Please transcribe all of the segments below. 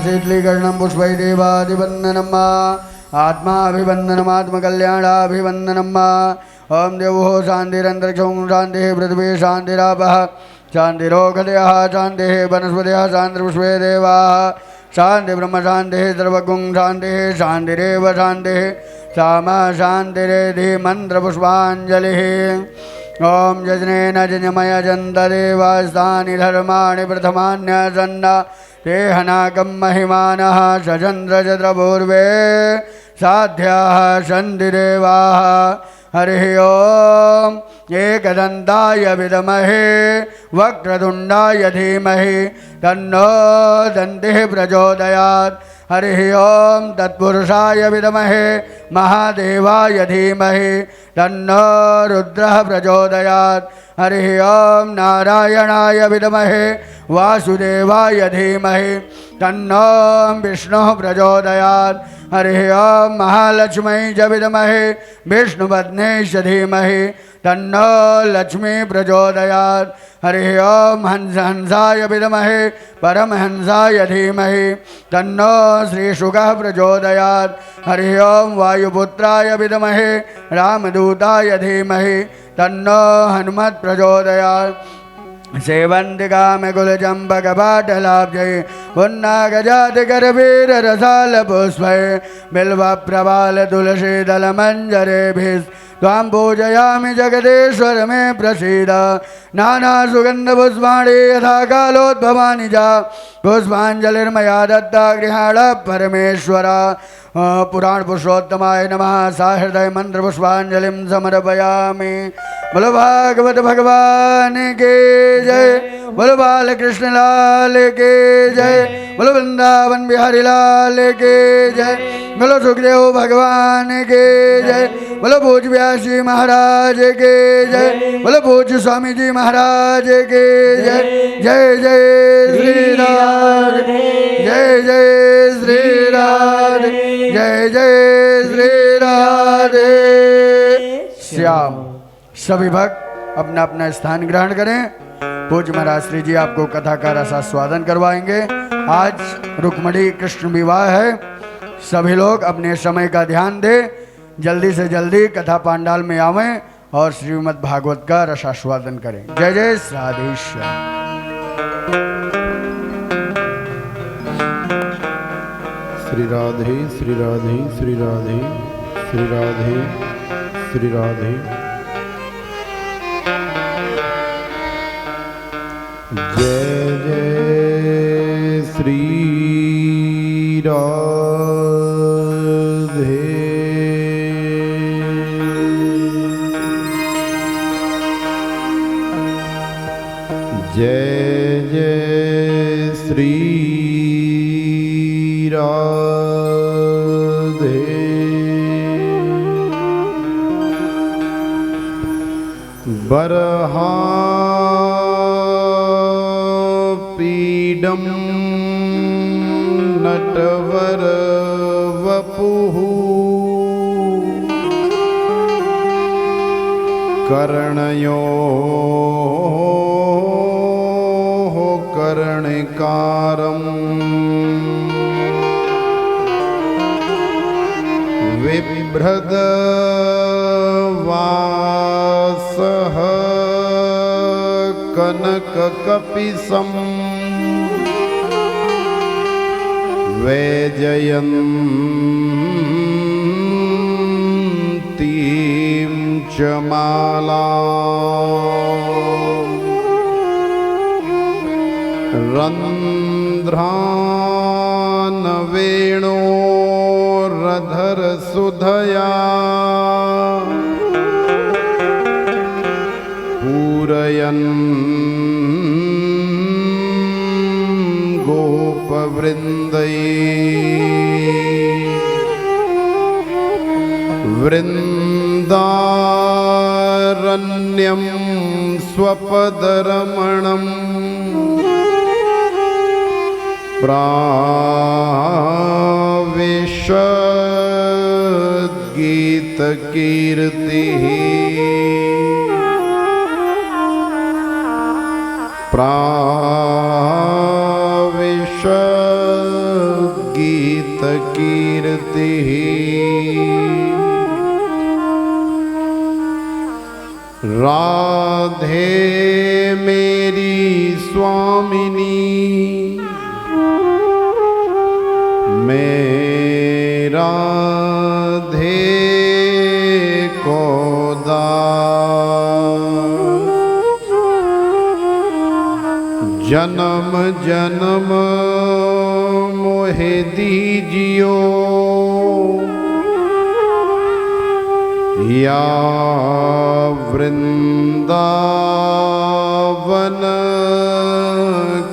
शीतलीकरणं पुष्पैदेवादिवन्दनम् आत्माभिवन्दनमात्मकल्याणाभिवन्दनम् ओं देवो शान्तिरन्तरिक्षं शान्तिः पृथिवी शान्तिरापः शान्तिरोगदयः शान्तिः वनस्पतयः शान्तिर्पुष्पे देवाः शान्ति ब्रह्म शान्तिः सर्वगुं शान्तिः शान्तिरेव शान्तिः सामा शान्तिरेधि मन्त्रपुष्पाञ्जलिः ॐ यजनेन यजमय जन्तदेवास्तानि धर्माणि प्रथमान्यसन्न ते हनाकं महिमानः सचन्द्रचन्द्रपूर्वे साध्याः सन्ति देवाः हरिः ॐ एकदन्ताय विद्महे वक्रतुण्डाय धीमहि तन्नो दन्तिः प्रचोदयात् हरिः ॐ तत्पुरुषाय विद्महे महादेवाय धीमहि तन्नो रुद्रः प्रचोदयात् हरिः ॐ नारायणाय विद्महे वासुदेवाय धीमहि तन्नो विष्णुः प्रचोदयात् हरिः ॐ महालक्ष्मै च विद्महे विष्णुपत्न्यै च धीमहि तन्नो लक्ष्मी प्रचोदयात् हरिः ॐ हंसाय विद्महे परमहंसाय धीमहि तन्नो श्रीशुकः प्रचोदयात् हरिः ॐ वायुपुत्राय विद्महे रामदूताय धीमहि तन्नो हनुमत् प्रचोदयात् सेवन्तिकामकुलचम्पकपाटलाब्जै उन्नागजातिकरवीररसालपुष्पै बिल्वप्रवालतुलसीदलमञ्जरेभिस्त्वां पूजयामि जगदीश्वर मे प्रसीद नानासुगन्धपुष्पाणि यथा कालोद्भवानि च पुष्पाञ्जलिर्मया दत्ता गृहाण परमेश्वर पुराण पुरुषोत्तमाय नमः सहृदय मंत्र पुष्पांजलिं समर्पयामि। बोलो भागवत भगवान के जय, बोलो बालकृष्ण लाल के जय, बोलो वृंदावन बिहारी लाल के जय, बोलो सुखदेव भगवान के जय, बोलो भूज व्यासी महाराज के जय, बोलो भूज स्वामी जी महाराज के जय। जय जय श्री राधे, जय जय श्री राधे, जय जय श्री राधे श्याम। सभी भक्त अपना अपना स्थान ग्रहण करें। पूज्य महाराज श्री जी आपको कथा का रसास्वादन करवाएंगे। आज रुक्मणी कृष्ण विवाह है। सभी लोग अपने समय का ध्यान दें, जल्दी से जल्दी कथा पांडाल में आवें और श्रीमद् भागवत का रसास्वादन करें। जय जय राधेश्याम। श्री राधे श्री राधे श्री राधे श्री राधे श्री राधे। जय जय श्री राधे। जय जय श्री राधे। बरहा पीडम नटवर वपुः कर्णयो कर्णिकारम् बिभ्रदवासः कनककपिशम् वैजयन्तीं च मालाम् रन्ध्रान् वेणोरधरसुधया पूरयन् गोपवृन्दै वृन्दारण्यं स्वपदरमणम् प्राविशद्गीतकीर्तिः प्राविशद्गीतकीर्तिः राधे मेरी स्वामिनी मेरा राधे को जन्म जन्म मोहे दीजियो या वृंदावन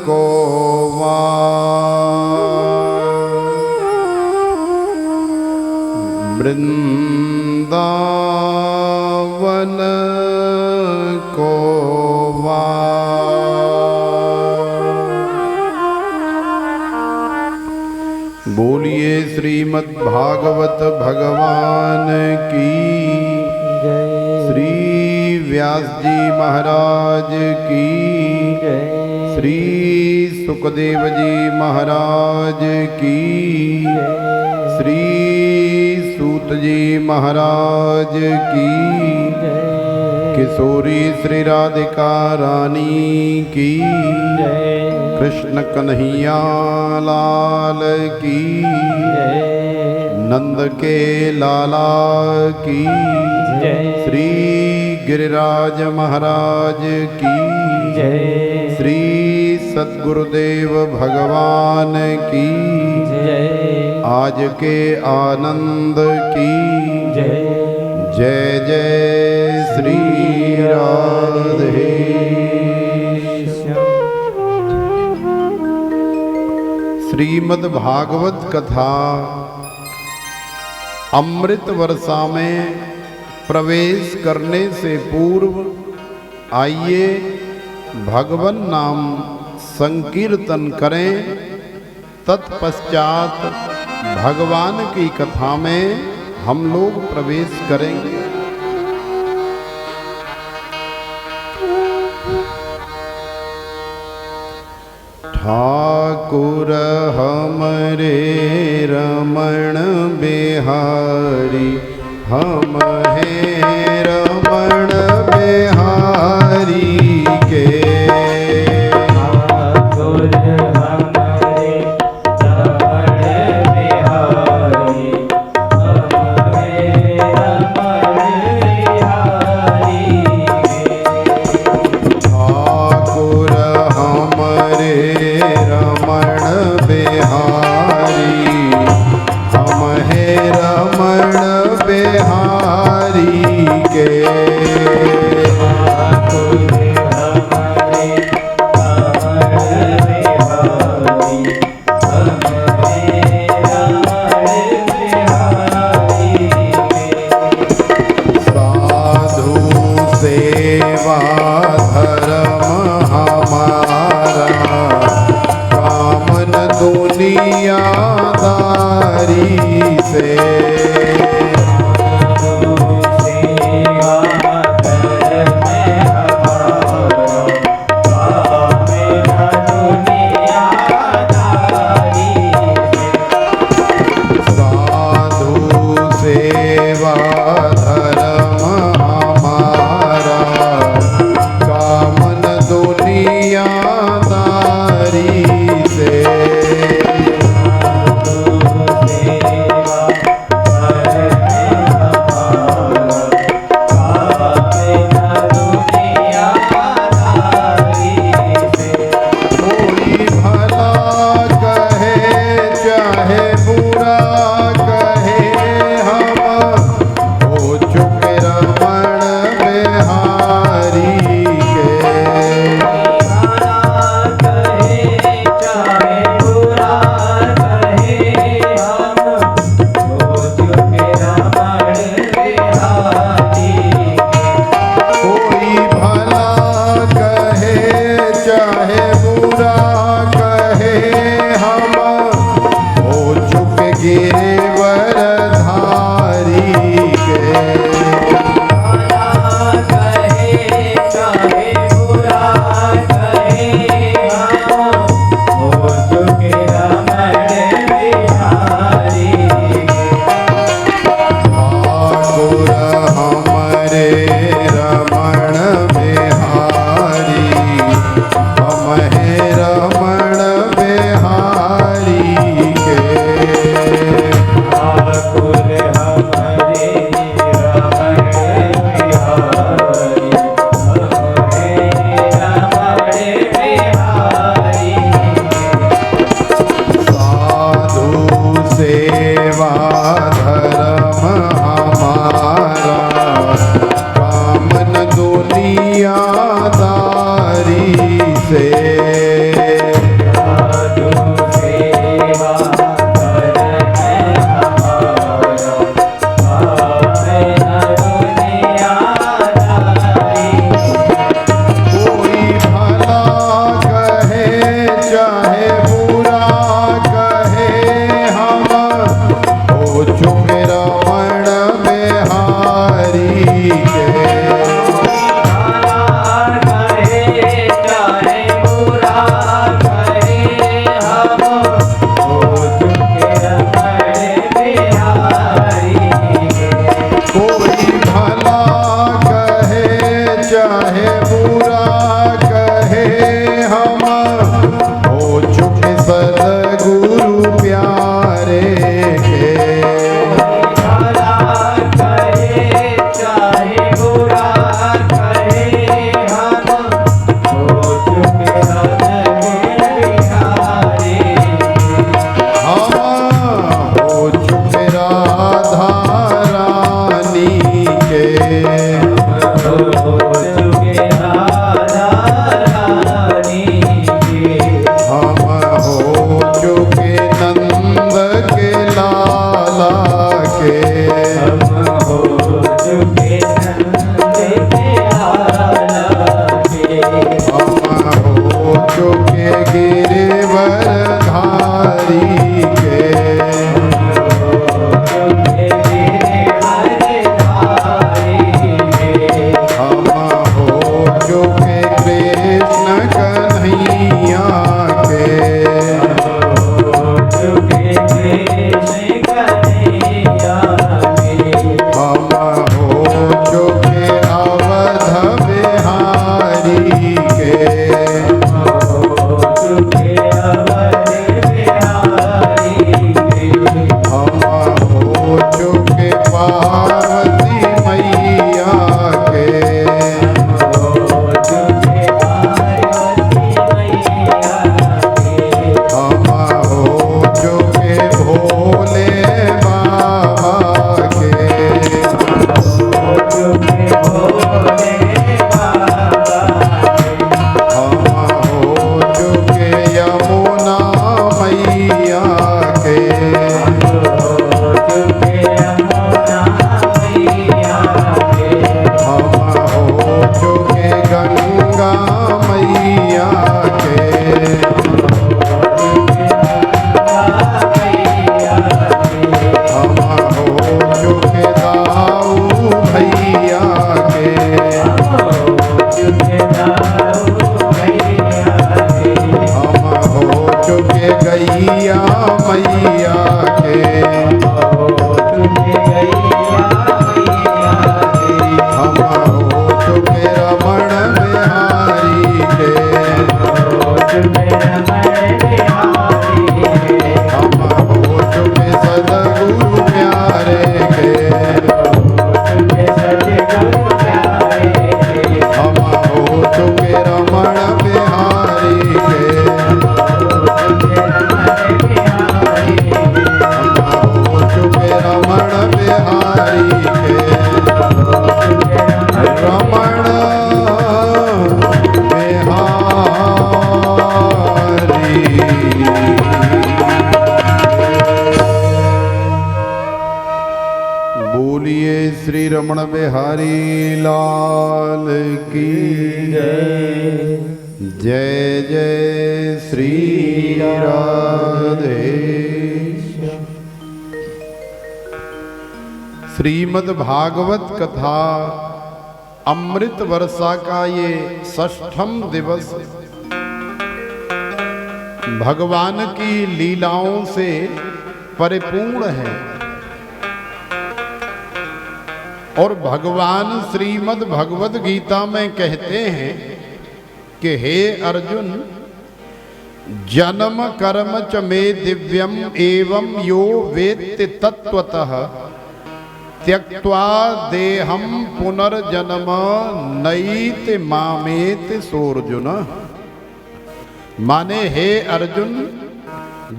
को वृंदावन को बोलिए श्रीमद् भागवत भगवान की श्री व्यास जी महाराज की श्री सुखदेव जी महाराज की श्री सूत जी महाराज की किशोरी श्री राधिका रानी की कृष्ण कन्हैया लाल की नंद के लाला की श्री गिरिराज महाराज की श्री सद्गुरुदेव भगवान की आज के आनंद की जय जय श्री राधे। श्रीमद् भागवत कथा अमृत वर्षा में प्रवेश करने से पूर्व आइए भगवान नाम संकीर्तन करें। तत्पश्चात भगवान की कथा में हम लोग प्रवेश करेंगे। ठाकुर हमरे रमण बिहारी हम हैं रमण बिहारी के ठाकुर हमरे रमण बिहारी हम हैं रमण बिहारी के ठाकुर हमरे रमण बिहारी हम हैं रमण बिहारी के साधु सेवा धर्म हमारा कामन दुनियादारी से के हम हो चुके कृष्ण कन्हैया के हम हो चुके अवध बिहारी के हम हो चुके पार्वती मैया के हम हो चुके भोले बाबा के हम हो चुके यमुना मैया के हम हो चुके गंगा मैया के हम हो चुके दाऊ भैया के हम हो चुके गैया मैया के हम हो चुके रमण बिहारी के हम हो चुके सदगुरु प्यारे के हम हो चुके रमण बिहारी के हम हो चुके रमण बिहारी के रमण बिहारी। बोलिए श्री रमण बिहारी लाल की जय जय श्री राधे। श्रीमद् भागवत कथा अमृत वर्षा का ये 6ठम दिवस भगवान की लीलाओं से परिपूर्ण है और भगवान श्रीमद् भगवद गीता में कहते हैं कि हे अर्जुन, जन्म कर्म च मे दिव्यम एवं यो वेत्ति तत्वतः त्यक्त्वा देहम पुनर्जन्म नैति मामेति सोर्जुन। माने हे अर्जुन,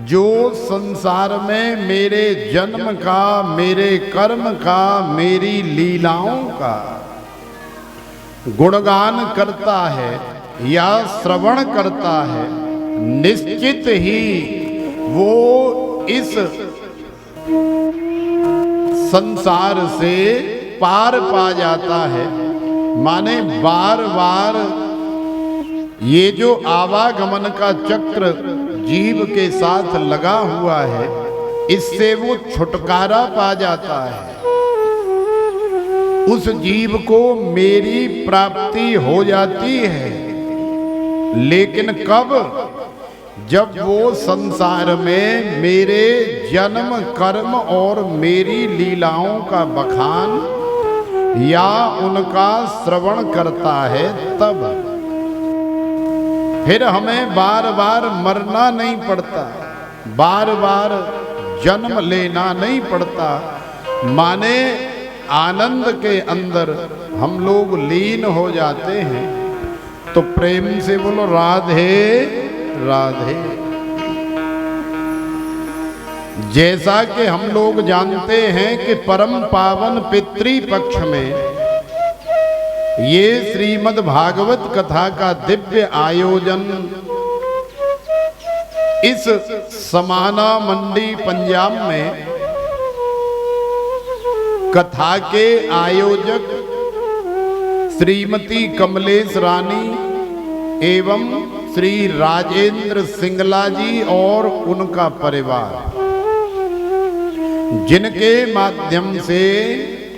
जो संसार में मेरे जन्म का, मेरे कर्म का, मेरी लीलाओं का गुणगान करता है या श्रवण करता है, निश्चित ही वो इस संसार से पार पा जाता है। माने बार बार ये जो आवागमन का चक्र जीव के साथ लगा हुआ है, इससे वो छुटकारा पा जाता है। उस जीव को मेरी प्राप्ति हो जाती है, लेकिन कब? जब वो संसार में मेरे जन्म कर्म और मेरी लीलाओं का बखान या उनका श्रवण करता है, तब फिर हमें बार बार मरना नहीं पड़ता, बार बार जन्म लेना नहीं पड़ता। माने आनंद के अंदर हम लोग लीन हो जाते हैं। तो प्रेम से बोलो राधे राधे। जैसा कि हम लोग जानते हैं कि परम पावन पितृपक्ष में ये श्रीमद् भागवत कथा का दिव्य आयोजन इस समाना मंडी पंजाब में कथा के आयोजक श्रीमती कमलेश रानी एवं श्री राजेंद्र सिंगला जी और उनका परिवार, जिनके माध्यम से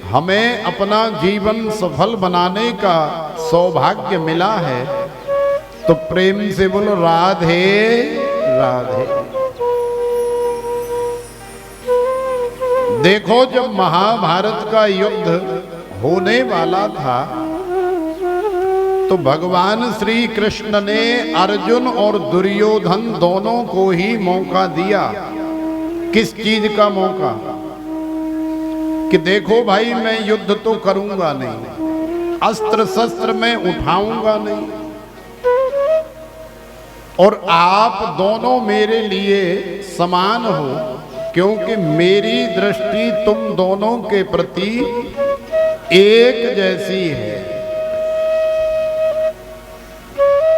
हमें अपना जीवन सफल बनाने का सौभाग्य मिला है। तो प्रेम से बोलो राधे राधे। देखो, जब महाभारत का युद्ध होने वाला था तो भगवान श्री कृष्ण ने अर्जुन और दुर्योधन दोनों को ही मौका दिया। किस चीज का मौका? कि देखो भाई, मैं युद्ध तो करूंगा नहीं, अस्त्र शस्त्र मैं उठाऊंगा नहीं, और आप दोनों मेरे लिए समान हो, क्योंकि मेरी दृष्टि तुम दोनों के प्रति एक जैसी है।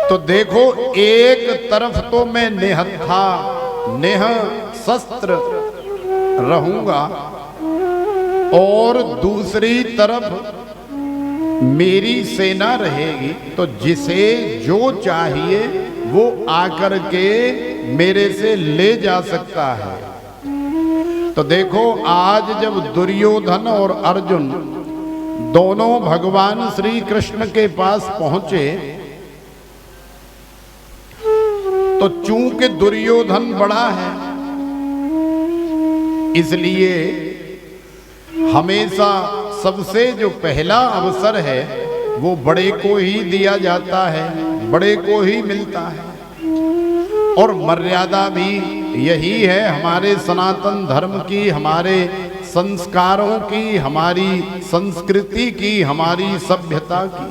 तो देखो, एक तरफ तो मैं निहत्था शस्त्र रहूंगा, और दूसरी तरफ मेरी सेना रहेगी। तो जिसे जो चाहिए वो आकर के मेरे से ले जा सकता है। तो देखो, आज जब दुर्योधन और अर्जुन दोनों भगवान श्री कृष्ण के पास पहुंचे, तो चूंकि दुर्योधन बड़ा है, इसलिए हमेशा सबसे जो पहला अवसर है वो बड़े को ही दिया जाता है, बड़े को ही मिलता है। और मर्यादा भी यही है हमारे सनातन धर्म की, हमारे संस्कारों की, हमारी संस्कृति की, हमारी सभ्यता की।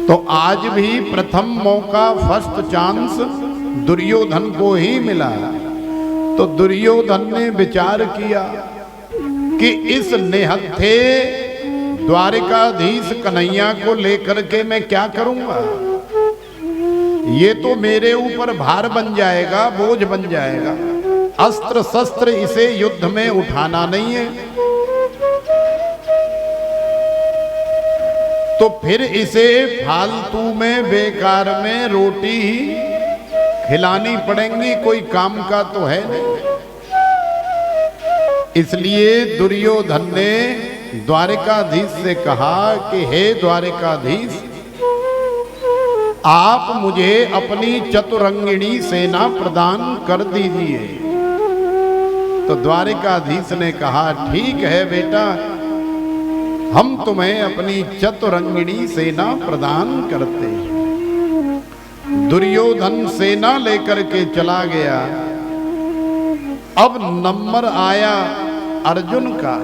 तो आज भी प्रथम मौका, फर्स्ट चांस दुर्योधन को ही मिला। तो दुर्योधन ने विचार किया कि इस निहत्थे द्वारिकाधीश कन्हैया को लेकर के मैं क्या करूंगा? ये तो मेरे ऊपर भार बन जाएगा, बोझ बन जाएगा। अस्त्र शस्त्र इसे युद्ध में उठाना नहीं है, तो फिर इसे फालतू में, बेकार में रोटी खिलानी पड़ेंगी, कोई काम का तो है नहीं। इसलिए दुर्योधन ने द्वारिकाधीश से कहा कि हे द्वारिकाधीश, आप मुझे अपनी चतुरंगिणी सेना प्रदान कर दीजिए। तो द्वारिकाधीश ने कहा, ठीक है बेटा, हम तुम्हें अपनी चतुरंगिणी सेना प्रदान करते हैं। दुर्योधन सेना लेकर के चला गया। अब नंबर आया अर्जुन का।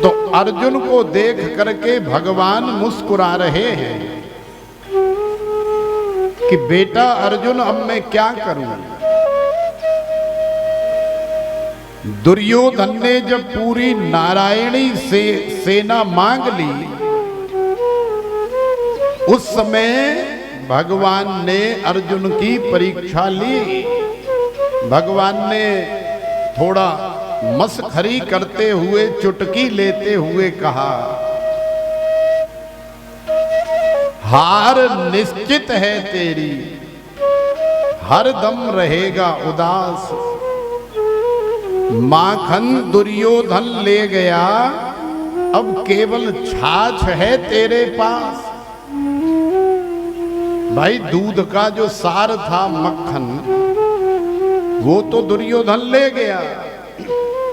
तो अर्जुन को देख करके भगवान मुस्कुरा रहे हैं कि बेटा अर्जुन, अब मैं क्या करूं? दुर्योधन ने जब पूरी नारायणी से सेना मांग ली, उस समय भगवान ने अर्जुन की परीक्षा ली। भगवान ने थोड़ा मस्खरी करते हुए, चुटकी लेते हुए कहा, हार निश्चित है तेरी, हर दम रहेगा उदास। माखन दुर्योधन ले गया, अब केवल छाछ है तेरे पास। भाई, दूध का जो सार था, मक्खन, वो तो दुर्योधन ले गया।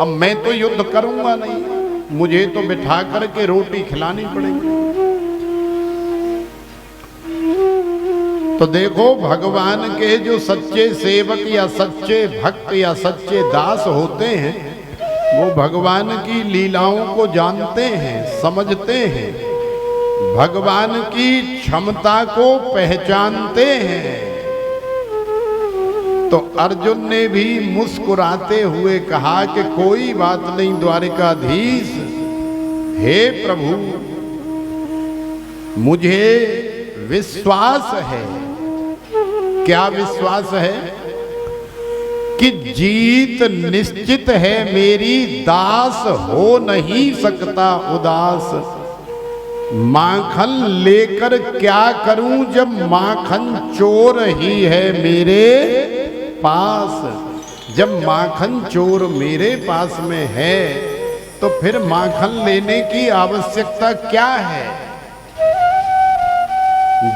अब मैं तो युद्ध करूंगा नहीं, मुझे तो बिठा करके रोटी खिलानी पड़ेगी। तो देखो, भगवान के जो सच्चे सेवक या सच्चे भक्त या सच्चे दास होते हैं, वो भगवान की लीलाओं को जानते हैं, समझते हैं, भगवान की क्षमता को पहचानते हैं। तो अर्जुन ने भी मुस्कुराते हुए कहा कि कोई बात नहीं द्वारिकाधीश, हे प्रभु, मुझे विश्वास है। क्या विश्वास है? कि जीत निश्चित है मेरी, दास हो नहीं सकता उदास। माखन लेकर क्या करूं जब माखन चोर ही है मेरे पास। जब माखन चोर मेरे पास में है तो फिर माखन लेने की आवश्यकता क्या है।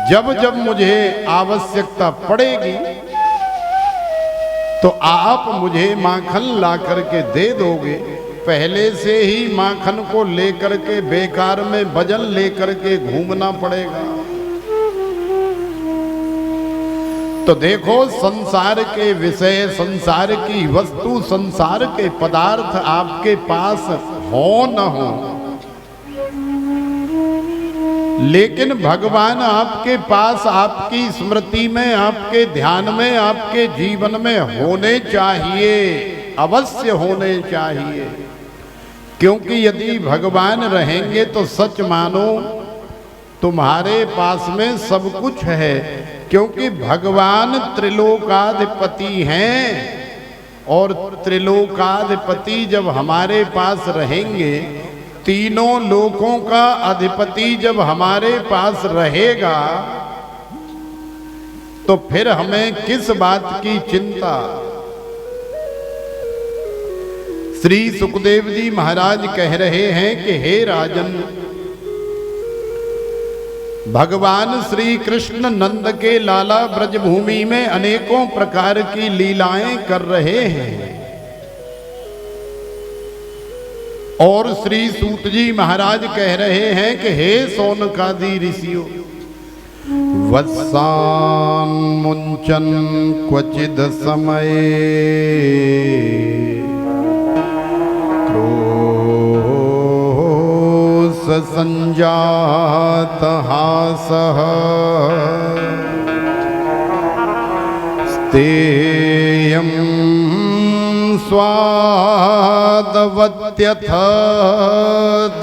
जब जब मुझे आवश्यकता पड़ेगी तो आप मुझे माखन ला करके दे दोगे। पहले से ही माखन को लेकर के बेकार में वजन लेकर के घूमना पड़ेगा। तो देखो, संसार के विषय, संसार की वस्तु, संसार के पदार्थ आपके पास हो न हो, लेकिन भगवान आपके पास, आपकी स्मृति में, आपके ध्यान में, आपके जीवन में होने चाहिए, अवश्य होने चाहिए। क्योंकि यदि भगवान रहेंगे तो सच मानो तुम्हारे पास में सब कुछ है। क्योंकि भगवान त्रिलोकाधिपति हैं और त्रिलोकाधिपति जब हमारे पास रहेंगे, तीनों लोकों का अधिपति जब हमारे पास रहेगा, तो फिर हमें किस बात की चिंता। श्री सुखदेव जी महाराज कह रहे हैं कि हे राजन, भगवान श्री कृष्ण नंद के लाला ब्रजभूमि में अनेकों प्रकार की लीलाएं कर रहे हैं। और श्री सूत जी महाराज कह रहे हैं कि हे सौनकादि ऋषियों, वत्सान मुंचन क्वचिद समय संजात हासः स्तेयं स्वादवत्यथ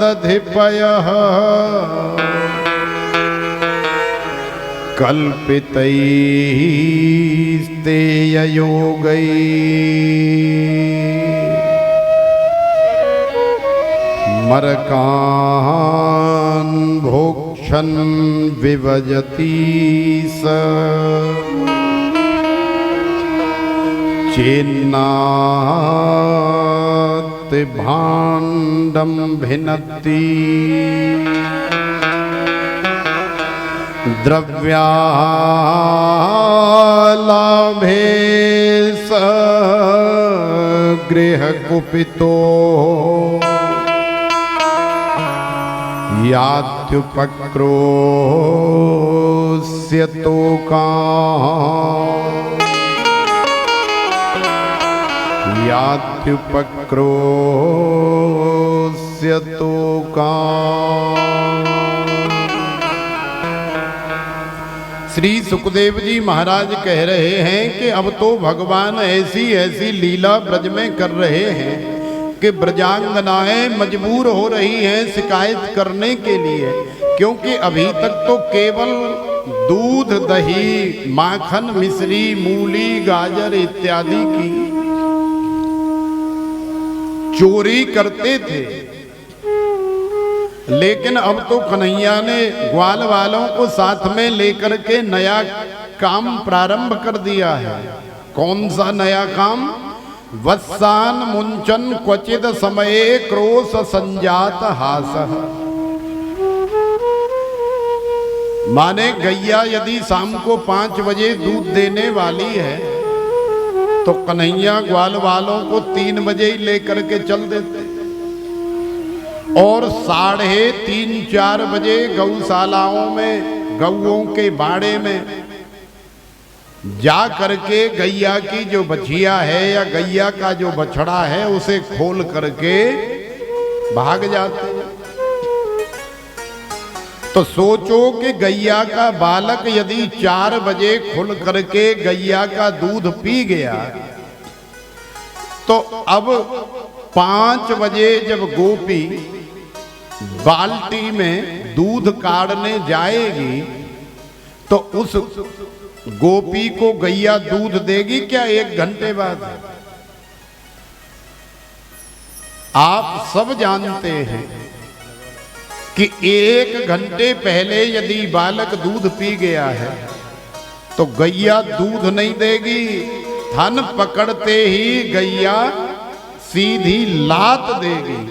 दधिपयः कल्पितैस्तेययोगैः मरकान् भोक्षन् विभजति स चेन्नाति भाण्डं भिन्नति द्रव्यालाभे स गृहकुपितो यात्युपक्रोश्य तोकान् यात्युपक्रोश्य तोकान्। श्री सुखदेव जी महाराज कह रहे हैं कि अब तो भगवान ऐसी ऐसी लीला ब्रज में कर रहे हैं कि ब्रजांगनाएं मजबूर हो रही हैं शिकायत करने के लिए। क्योंकि अभी तक तो केवल दूध, दही, माखन, मिश्री, मूली, गाजर इत्यादि की चोरी करते थे, लेकिन अब तो कन्हैया ने ग्वाल वालों को साथ में लेकर के नया काम प्रारंभ कर दिया है। कौन सा नया काम? वत्सान मुंचन क्वचिद समये क्रोश संजात हासः। माने गैया यदि शाम को 5 बजे दूध देने वाली है तो कन्हैया ग्वाल वालों को 3 बजे ही लेकर के चल देते और 3:30-4 बजे गौशालाओं में, गौओं के बाड़े में जा करके गैया की जो बछिया है या गैया का जो बछड़ा है उसे खोल करके भाग जाते हैं। तो सोचो कि गैया का बालक यदि 4 बजे खुल करके गैया का दूध पी गया, तो अब 5 बजे जब गोपी बाल्टी में दूध काढ़ने जाएगी तो उस गोपी को गैया दूध देगी क्या 1 घंटे बाद? आप सब जानते हैं कि 1 घंटे पहले यदि बालक दूध पी गया है तो गैया दूध नहीं देगी, थन पकड़ते ही गैया सीधी लात देगी।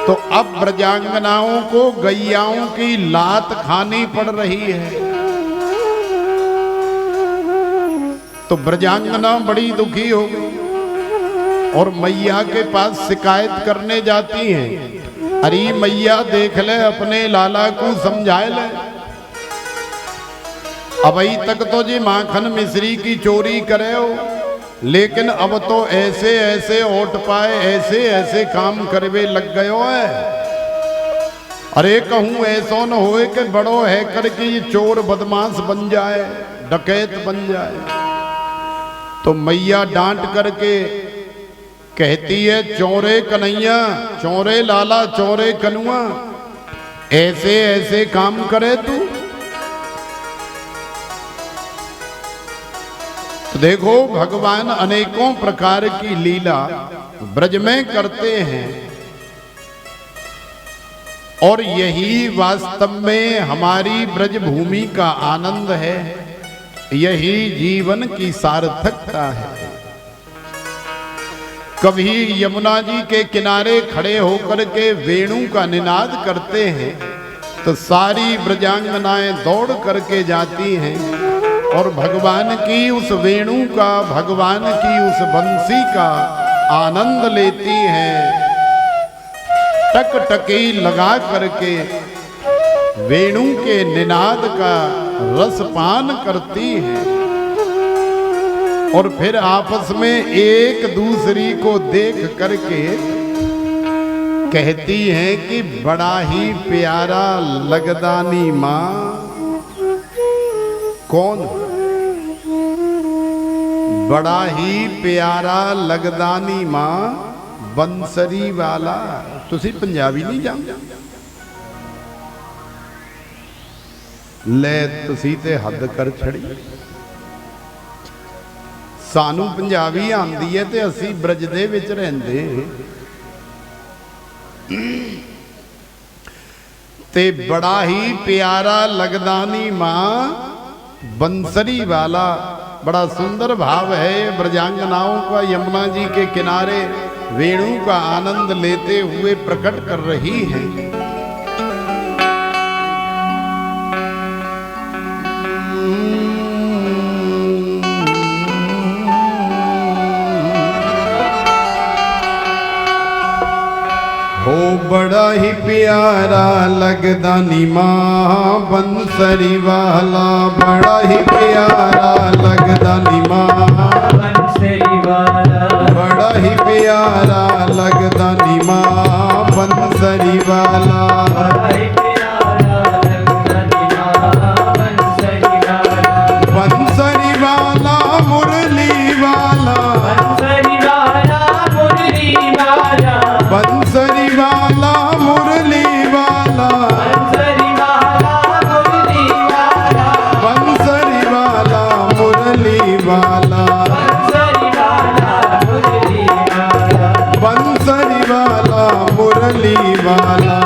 तो अब ब्रजांगनाओं को गैयाओं की लात खानी पड़ रही है। तो ब्रजांगना बड़ी दुखी हो गई और मैया के पास शिकायत करने जाती हैं। अरे मैया देख ले, अपने लाला को समझाए ले, अभी तक तो जी माखन मिश्री की चोरी करे हो, लेकिन अब तो ऐसे ऐसे ओट पाए, ऐसे ऐसे काम करवे लग गयो है। अरे कहूं ऐसा न होए कि बड़ो है करके ये चोर बदमाश बन जाए, डकैत बन जाए। तो मैया डांट करके कहती है, चोरे कन्हैया, चोरे लाला, चोरे कनुआ, ऐसे ऐसे काम करे तू। तो देखो भगवान अनेकों प्रकार की लीला ब्रज में करते हैं और यही वास्तव में हमारी ब्रज भूमि का आनंद है, यही जीवन की सार्थकता है। कभी यमुना जी के किनारे खड़े होकर के वेणु का निनाद करते हैं तो सारी ब्रजांगनाएं दौड़ करके जाती हैं और भगवान की उस वेणु का, भगवान की उस बंसी का आनंद लेती हैं। टकटकी लगा करके वेणु के निनाद का रसपान करती हैं और फिर आपस में एक दूसरी को देख करके कहती हैं कि बड़ा ही प्यारा लगदानी माँ। कौन? बड़ा ही प्यारा लगदानी माँ, बंसरी वाला। तुसी पंजाबी नहीं जानते? ले तुसी ते हद कर छड़ी। सानू पंजाबी आंदी है ते असी ब्रज दे विच रहिंदे ते बड़ा ही प्यारा लगदानी माँ, बंसरी वाला। बड़ा सुंदर भाव है ब्रजांगनाओं का यमुना जी के किनारे वेणु का आनंद लेते हुए प्रकट कर रही है। हो बड़ा ही प्यारा लगदानी माँ, बंसरी वाला। बड़ा ही प्यारा लगदानी माँ, बंसरी वाला। बड़ा ही प्यारा लगदानी माँ, बंसरी वाला। बड़ा ही प्यारा लगदानी माँ, बंसरी वाला। बंसरी वाला मुरली वाला, बंसरी वाला मुरली वाला। बंसरी वाला मुरली वाला, बंसरी वाला मुरली वाला। बंसरी वाला मुरली वाला, बंसरी वाला मुरली वाला। बंसरी वाला मुरली वाला।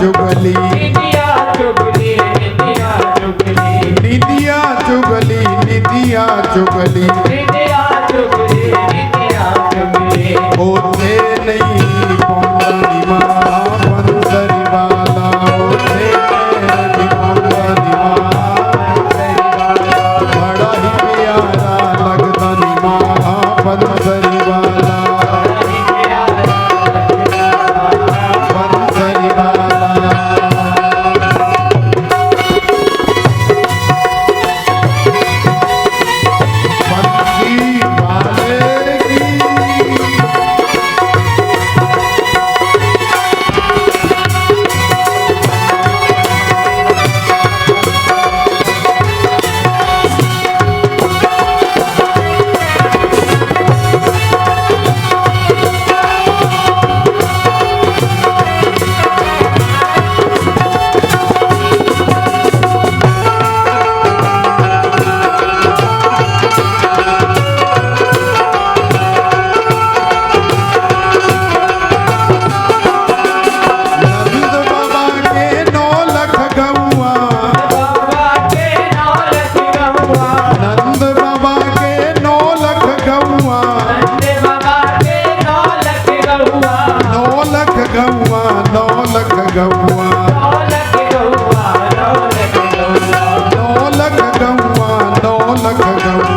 चुगली निदिया चुगली निदिया चुगली निदिया चुगली निदिया चुगली निदिया चुगली निदिया चुगली होते नहीं पौंगली माँ बंसरी वाला होते नहीं पौंगली माँ बड़ा ही प्यारा लगता नी माँ बंसरी वाला बंसरी वाला बंसी वाले की नंद बाबा के 9 लख गौआ बाबा के 9 लख गौआ नंद बाबा के 9 लख गौआ नंद बाबा के 9 लख गौआ 9 लख गौआ 9 लख गौआ 9 लख गौआ 9 लख गौआ 9 लख गौआ 9 लख गौआ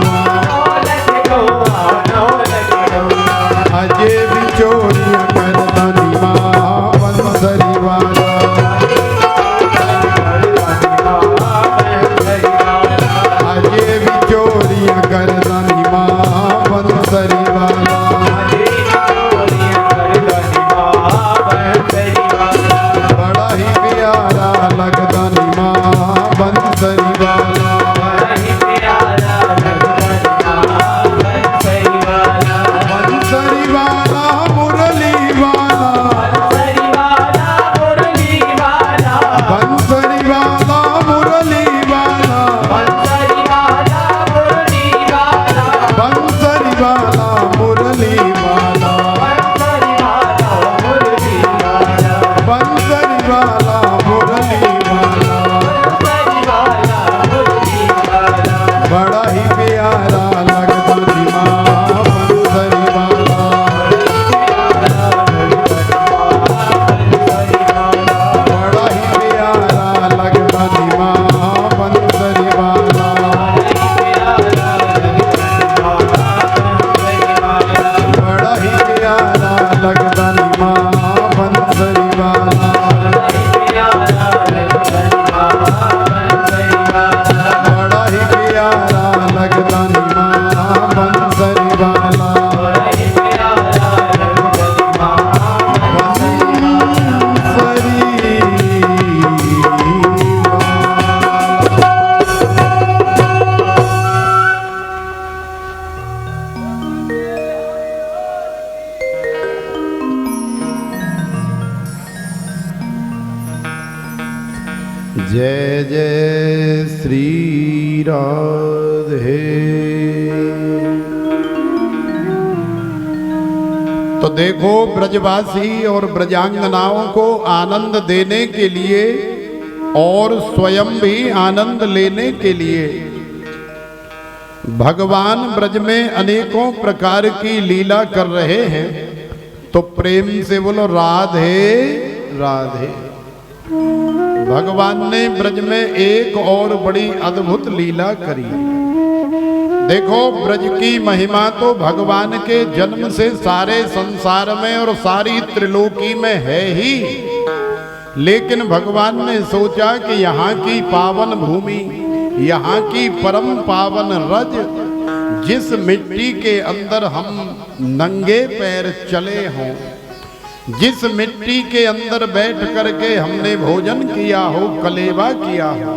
9 लख गौआ 9 लख गौआ अजय भी चोरियां करता नी माँ बंसरी वाला अजय भी चोरियां करता नी माँ बंसरी वाला बड़ा ही प्यारा लगता नी माँ बंसरी वाला बंसरी वाला मुरली वाला बंसरी वाला मुरली वाला बंसरी वाला मुरली वाला बंसरी वाला मुरली वाला बड़ा ही प्यारा लगता नी माँ बंसरी वाला बड़ा ही प्यारा लगता नी माँ बंसरी वाला बड़ा ही प्यारा लगता नी माँ बंसरी वाला बड़ा ही प्यारा लगता नी माँ बंसरी वाला जय जय श्री राधे। तो देखो ब्रजवासी और ब्रजांगनाओं को आनंद देने के लिए और स्वयं भी आनंद लेने के लिए भगवान ब्रज में अनेकों प्रकार की लीला कर रहे हैं। तो प्रेम से बोलो राधे राधे। भगवान ने ब्रज में एक और बड़ी अद्भुत लीला करी। देखो ब्रज की महिमा तो भगवान के जन्म से सारे संसार में और सारी त्रिलोकी में है ही, लेकिन भगवान ने सोचा कि यहाँ की पावन भूमि, यहाँ की परम पावन रज, जिस मिट्टी के अंदर हम नंगे पैर चले हों, जिस मिट्टी के अंदर बैठ करके हमने भोजन किया हो, कलेवा किया हो,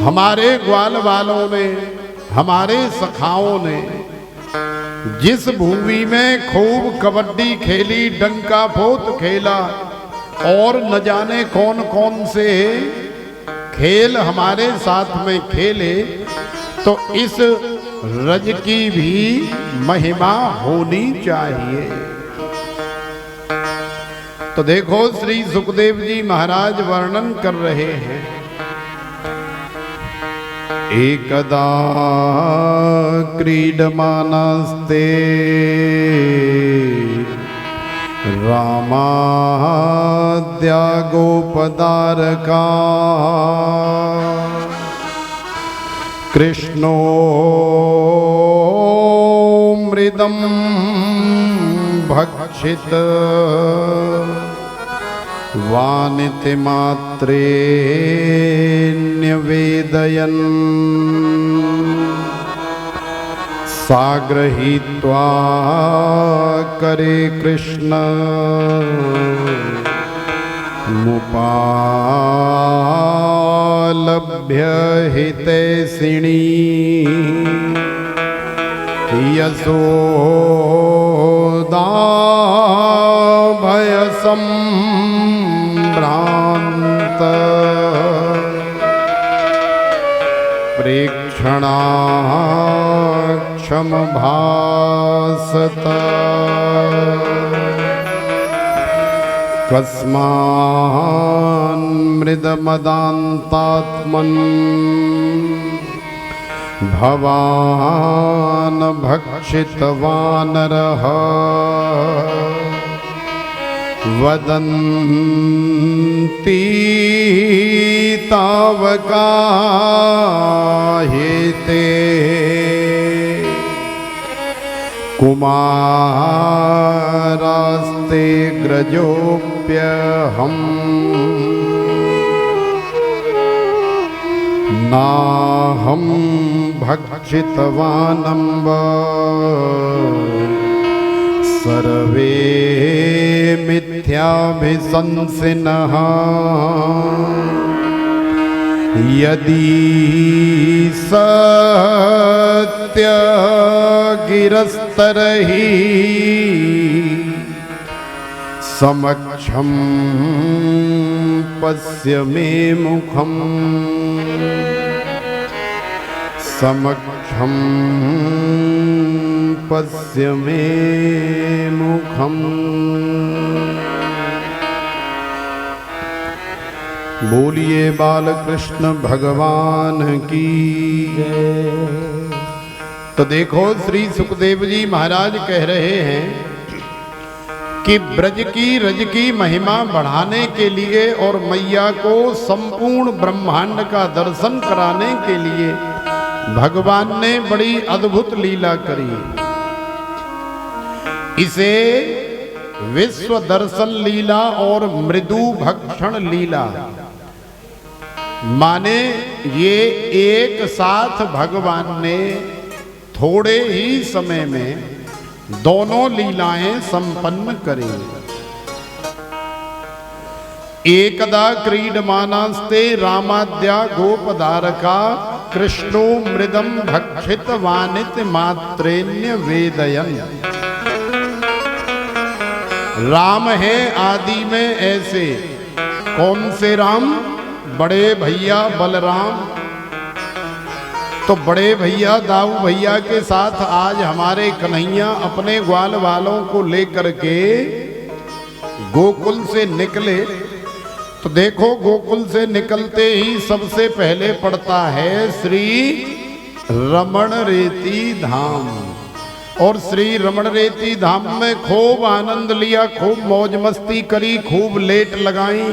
हमारे ग्वाल वालों ने, हमारे सखाओं ने जिस भूमि में खूब कबड्डी खेली, डंका पोत खेला और न जाने कौन कौन से खेल हमारे साथ में खेले, तो इस रज की भी महिमा होनी चाहिए। तो देखो श्री सुखदेव जी महाराज वर्णन कर रहे हैं। एकदा क्रीडमानस्ते रामाद्या गोपदारका कृष्णो मृदं भक्षित वानिति मात्रे न्यवेदयन् सागृहीत्वा करे कृष्ण मुपालभ्य हितैषिणी यशोदा भयसम्भ्रान्त प्रेक्षणाक्षमभासत कस्मान्मृदमदान्तात्मन् भवान् भक्षितवानरः वदन्ति तावकाहेते कुमारास्ते ग्रजोऽप्यहम् नाहं भक्षितवानम्ब सर्वे मिथ्याभिशंसिनः यदि सत्यगिरस्तरहि समक्षं पश्य मे मुखम् समक्षं पश्य मे मुखम्। बोलिए बालकृष्ण भगवान की जय। तो देखो श्री सुखदेव जी महाराज कह रहे हैं कि ब्रज की रज की महिमा बढ़ाने के लिए और मैया को संपूर्ण ब्रह्मांड का दर्शन कराने के लिए भगवान ने बड़ी अद्भुत लीला करी। इसे विश्व दर्शन लीला और मृदु भक्षण लीला माने ये एक साथ भगवान ने थोड़े ही समय में दोनों लीलाएं संपन्न करी। एकदा क्रीडमानस्ते रामाद्या गोपदारका कृष्णो मृदं भक्षित वानिति मात्रेण्य वेदयन्। राम है आदि में ऐसे। कौन से राम? बड़े भैया बलराम। तो बड़े भैया दाऊ भैया के साथ आज हमारे कन्हैया अपने ग्वाल वालों को लेकर के गोकुल से निकले। तो देखो गोकुल से निकलते ही सबसे पहले पड़ता है श्री रमण रेती धाम। और श्री रमण रेती धाम में खूब आनंद लिया, खूब मौज मस्ती करी, खूब लेट लगाई,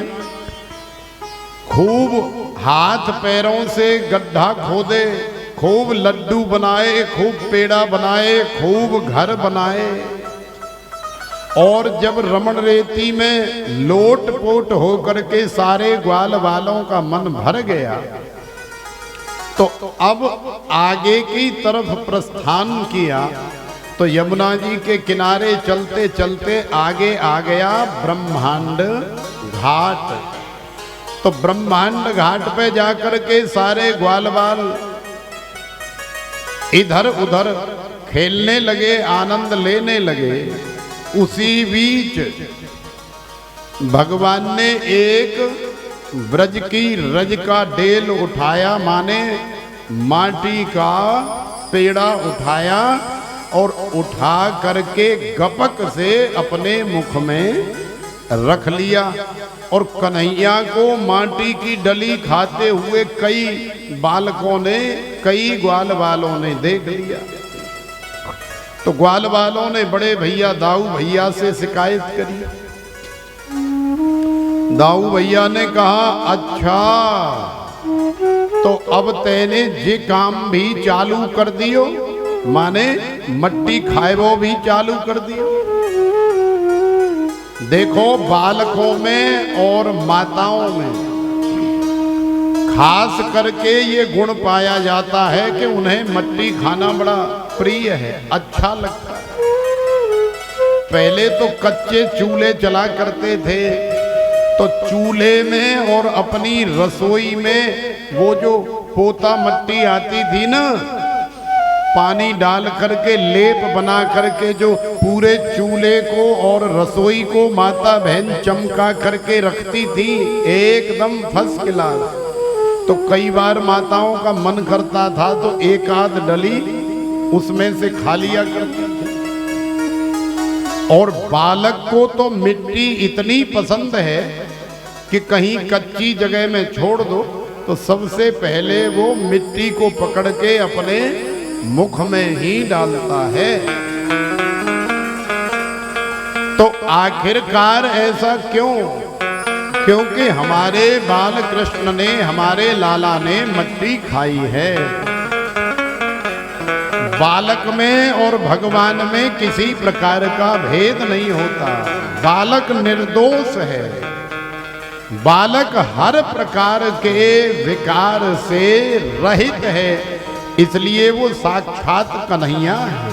खूब हाथ पैरों से गड्ढा खोदे, खूब लड्डू बनाए, खूब पेड़ा बनाए, खूब घर बनाए। और जब रमण रेती में लोट पोट होकर के सारे ग्वाल वालों का मन भर गया तो अब आगे की तरफ प्रस्थान किया। तो यमुना जी के किनारे चलते चलते आगे आ गया ब्रह्मांड घाट। तो ब्रह्मांड घाट पे जाकर के सारे ग्वाल वाल इधर उधर खेलने लगे, आनंद लेने लगे। उसी बीच भगवान ने एक ब्रज की रज का डेल उठाया, माने माटी का पेड़ा उठाया और उठा करके गपक से अपने मुख में रख लिया और कन्हैया को माटी की डली खाते हुए कई बालकों ने, कई ग्वाल वालों ने देख लिया। तो ग्वाल वालों ने बड़े भैया दाऊ भैया से शिकायत करी। दाऊ भैया ने कहा, अच्छा तो अब तेने जे काम भी चालू कर दियो, माने मट्टी खाएबो भी चालू कर दियो। देखो बालकों में और माताओं में खास करके ये गुण पाया जाता है कि उन्हें मट्टी खाना बड़ा प्रिय है, अच्छा लगता है। पहले तो कच्चे चूल्हे चला करते थे, तो चूल्हे में और अपनी रसोई में वो जो पोता मट्टी आती थी ना, पानी डाल करके लेप बना करके जो पूरे चूल्हे को और रसोई को माता बहन चमका करके रखती थी, एकदम फर्स्ट क्लास। तो कई बार माताओं का मन करता था तो एक आध डली उसमें से खा लिया करती थी। और बालक को तो मिट्टी इतनी पसंद है कि कहीं कच्ची जगह में छोड़ दो तो सबसे पहले वो मिट्टी को पकड़ के अपने मुख में ही डालता है। तो आखिरकार ऐसा क्यों? क्योंकि हमारे बाल कृष्ण ने, हमारे लाला ने मट्टी खाई है। बालक में और भगवान में किसी प्रकार का भेद नहीं होता। बालक निर्दोष है, बालक हर प्रकार के विकार से रहित है, इसलिए वो साक्षात कन्हैया है।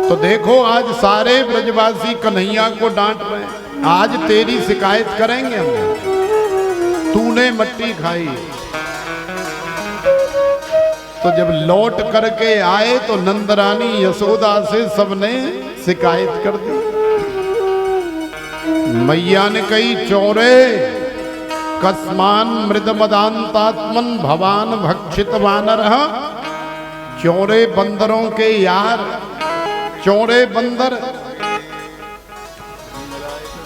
तो देखो आज सारे ब्रजवासी कन्हैया को डांट रहे हैं। आज तेरी शिकायत करेंगे हम, तूने मट्टी खाई। तो जब लौट करके आए तो नंदरानी यशोदा से सबने शिकायत कर दी। मैया ने कही, चौरे कस्मान मृदमदांतात्मन भवान भक्षित वानर। चौरे बंदरों के यार, चौरे बंदर,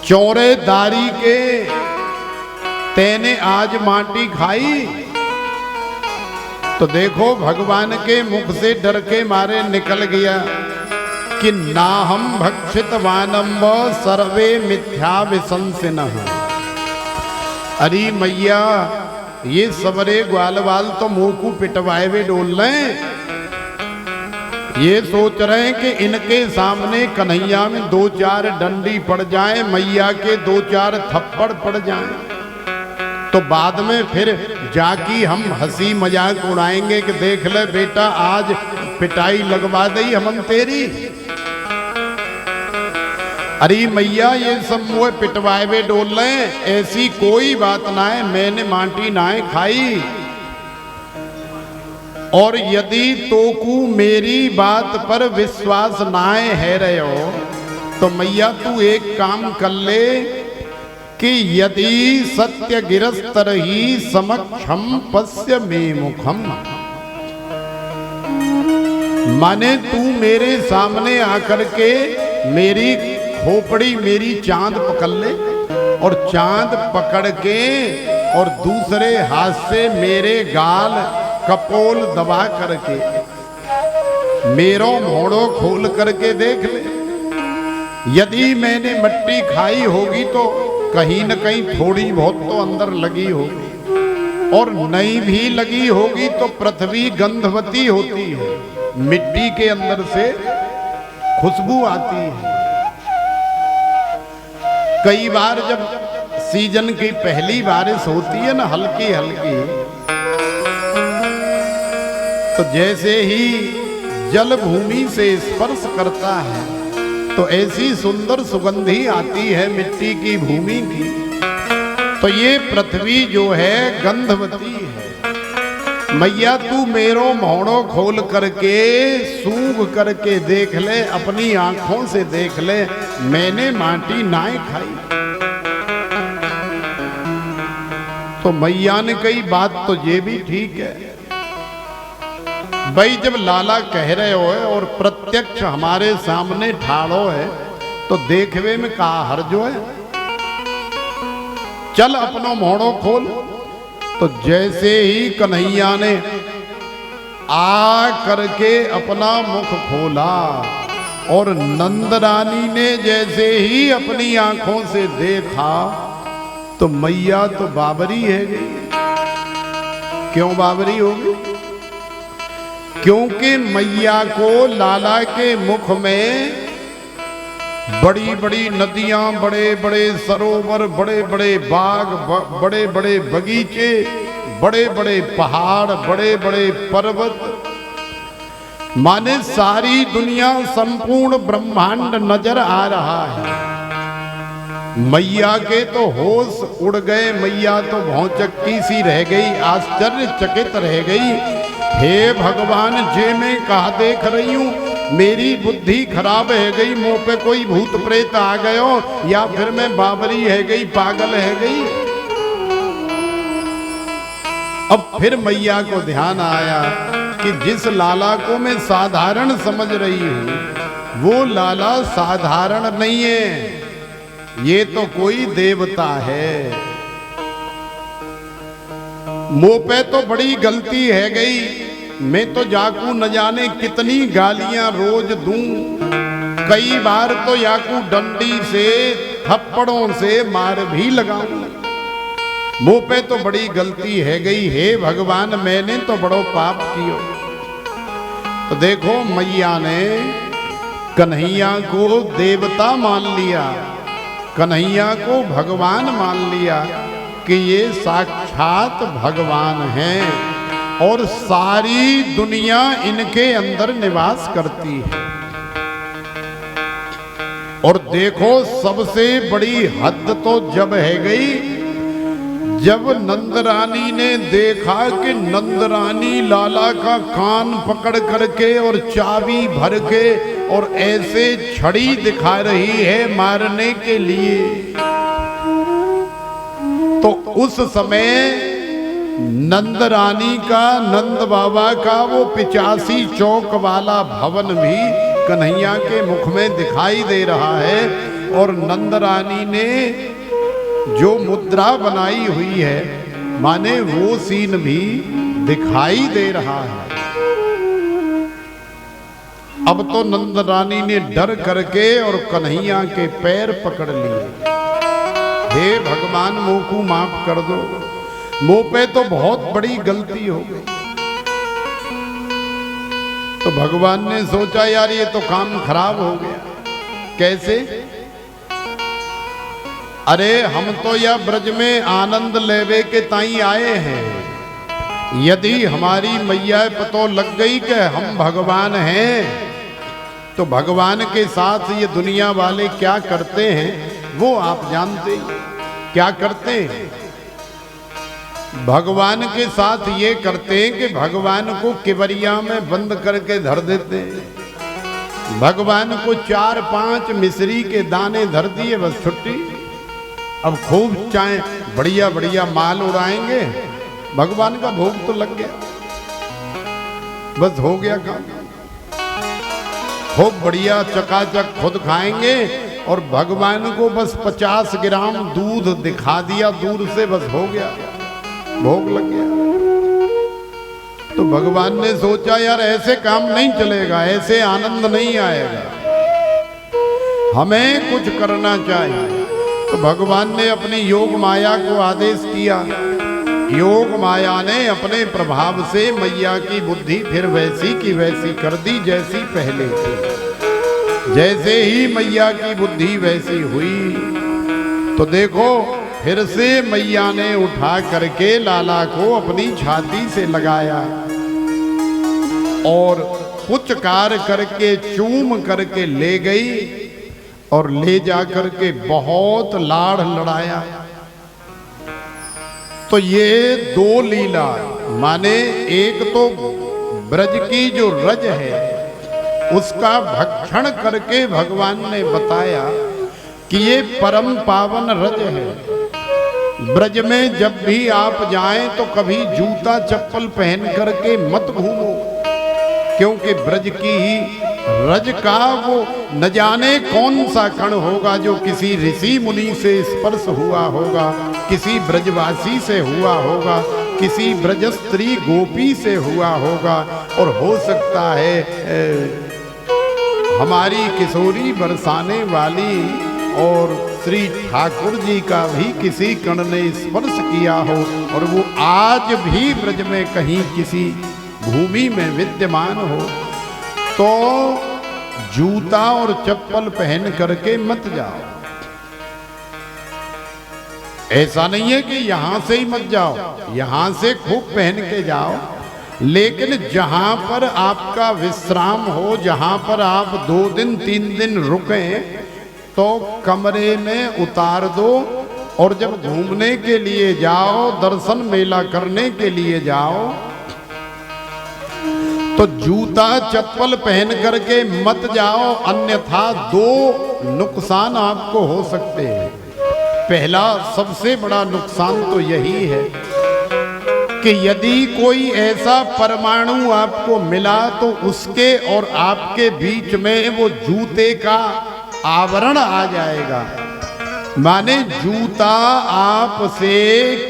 चौरे दारी के, तेने आज माटी खाई। तो देखो भगवान के मुख से डर के मारे निकल गया कि ना हम भक्षित वानम्ब सर्वे मिथ्या विशंसिनः। अरे मैया, ये सबरे ग्वाल वाल तो मुंह को पिटवाए हुए डोल रहे हैं। ये सोच रहे हैं कि इनके सामने कन्हैया में दो चार डंडी पड़ जाए, मैया के दो चार थप्पड़ पड़ जाए, तो बाद में फिर जाकी हम हंसी मजाक उड़ाएंगे कि देख ले बेटा आज पिटाई लगवा दी हमन तेरी। अरे मैया, ये सब मुँह पिटवाए वे डोल रहे हैं, ऐसी कोई बात ना है, मैंने माटी ना खाई। और यदि तोकू मेरी बात पर विश्वास ना है रहे हो तो मैया तू एक काम कर ले कि यदि सत्य गिरस्तर ही समक्षम पश्य मे मुखम, माने तू मेरे सामने आकर के मेरी खोपड़ी, मेरी चांद पकड़ ले और चांद पकड़ के और दूसरे हाथ से मेरे गाल कपोल दबा करके मेरो मोड़ो खोल करके देख ले। यदि मैंने मट्टी खाई होगी तो कहीं न कहीं थोड़ी बहुत तो अंदर लगी होगी, और नहीं भी लगी होगी तो पृथ्वी गंधवती होती है, मिट्टी के अंदर से खुशबू आती है। कई बार जब सीजन की पहली बारिश होती है ना, हल्की हल्की, तो जैसे ही जल भूमि से स्पर्श करता है तो ऐसी सुंदर सुगंधी आती है मिट्टी की, भूमि की। तो ये पृथ्वी जो है गंधवती है। मैया तू मेरो मोड़ो खोल करके सूंघ करके देख ले, अपनी आंखों से देख ले, मैंने माटी ना खाई। तो मैया ने कही बात तो ये भी ठीक है भाई, जब लाला कह रहे हो और प्रत्यक्ष हमारे सामने ठाड़ो है तो देखवे में का हर्ज है, चल अपनो मोड़ो खोल। तो जैसे ही कन्हैया ने आ करके अपना मुख खोला और नंदरानी ने जैसे ही अपनी आंखों से देखा तो मैया तो बाबरी है गई। क्यों बाबरी होगी? क्योंकि मैया को लाला के मुख में बड़ी बड़ी नदियां, बड़े बड़े सरोवर, बड़े बड़े बाग, बड़े बड़े बगीचे, बड़े बड़े पहाड़, बड़े बड़े पर्वत, माने सारी दुनिया, संपूर्ण ब्रह्मांड नजर आ रहा है। मैया के तो होश उड़ गए, मैया तो भौचक्की सी रह गई, आश्चर्यचकित रह गई। हे भगवान, जे मैं कहा देख रही हूं, मेरी बुद्धि खराब है गई, मुंह पे कोई भूत प्रेत आ गयो या फिर मैं बाबरी है गई, पागल है गई। अब फिर मैया को ध्यान आया कि जिस लाला को मैं साधारण समझ रही हूं वो लाला साधारण नहीं है, ये तो कोई देवता है। मुंह पे तो बड़ी गलती है गई, मैं तो जाकू न जाने कितनी गालियां रोज दूं, कई बार तो याकू डंडी से, थप्पड़ों से मार भी लगाऊं। मुंह पे तो बड़ी गलती है गई, हे भगवान मैंने तो बड़ो पाप कियो। तो देखो मैया ने कन्हैया को देवता मान लिया, कन्हैया को भगवान मान लिया कि ये साक्षात भगवान हैं और सारी दुनिया इनके अंदर निवास करती है। और देखो सबसे बड़ी हद तो जब है गई जब नंदरानी ने देखा कि नंदरानी लाला का कान पकड़ करके और चाबी भर के और ऐसे छड़ी दिखा रही है मारने के लिए। तो उस समय नंदरानी का, नंद बाबा का वो 85 चौक वाला भवन भी कन्हैया के मुख में दिखाई दे रहा है और नंदरानी ने जो मुद्रा बनाई हुई है माने वो सीन भी दिखाई दे रहा है। अब तो नंदरानी ने डर करके और कन्हैया के पैर पकड़ लिए। हे भगवान मुंह को माफ कर दो, मुंह पे तो बहुत बड़ी गलती हो गई। तो भगवान ने सोचा यार ये तो काम खराब हो गया। कैसे? अरे हम तो यह ब्रज में आनंद लेवे के ताई आए हैं, यदि हमारी मैया पतो लग गई कि हम भगवान हैं तो भगवान के साथ ये दुनिया वाले क्या करते हैं वो आप जानते हैं। क्या करते हैं? भगवान के साथ ये करते हैं कि भगवान को किबरिया में बंद करके धर देते हैं। भगवान को 4-5 मिश्री के दाने धर दिए, बस छुट्टी। अब खूब चाहे बढ़िया बढ़िया माल उड़ाएंगे, भगवान का भोग तो लग गया, बस हो गया काम। खूब बढ़िया चकाचक खुद खाएंगे और भगवान को बस 50 ग्राम दूध दिखा दिया दूर से, बस हो गया, भोग लग गया। तो भगवान ने सोचा यार ऐसे काम नहीं चलेगा, ऐसे आनंद नहीं आएगा, हमें कुछ करना चाहिए। तो भगवान ने अपनी योग माया को आदेश किया। योग माया ने अपने प्रभाव से मैया की बुद्धि फिर वैसी की वैसी कर दी जैसी पहले थी। जैसे ही मैया की बुद्धि वैसी हुई तो देखो फिर से मैया ने उठा करके लाला को अपनी छाती से लगाया और पुचकार करके चूम करके ले गई और ले जाकर के बहुत लाड़ लड़ाया। तो ये दो लीला माने एक तो ब्रज की जो रज है उसका भक्षण करके भगवान ने बताया कि ये परम पावन रज है। ब्रज में जब भी आप जाएं तो कभी जूता चप्पल पहन करके मत घूमो, क्योंकि ब्रज की रज का वो न जाने कौन सा कण होगा जो किसी ऋषि मुनि से स्पर्श हुआ होगा, किसी ब्रजवासी से हुआ होगा, किसी ब्रज स्त्री गोपी से हुआ होगा, और हो सकता है हमारी किशोरी बरसाने वाली और श्री ठाकुर जी का भी किसी कण ने स्पर्श किया हो, और वो आज भी ब्रज में कहीं किसी भूमि में विद्यमान हो, तो जूता और चप्पल पहन करके मत जाओ। ऐसा नहीं है कि यहां से ही मत जाओ, यहां से खूब पहन के जाओ, लेकिन जहां पर आपका विश्राम हो, जहां पर आप 2 दिन 3 दिन रुके, तो कमरे में उतार दो, और जब घूमने के लिए जाओ, दर्शन मेला करने के लिए जाओ, तो जूता चप्पल पहन करके मत जाओ, अन्यथा 2 नुकसान आपको हो सकते हैं। पहला सबसे बड़ा नुकसान तो यही है कि यदि कोई ऐसा परमाणु आपको मिला तो उसके और आपके बीच में वो जूते का आवरण आ जाएगा। माने जूता आपसे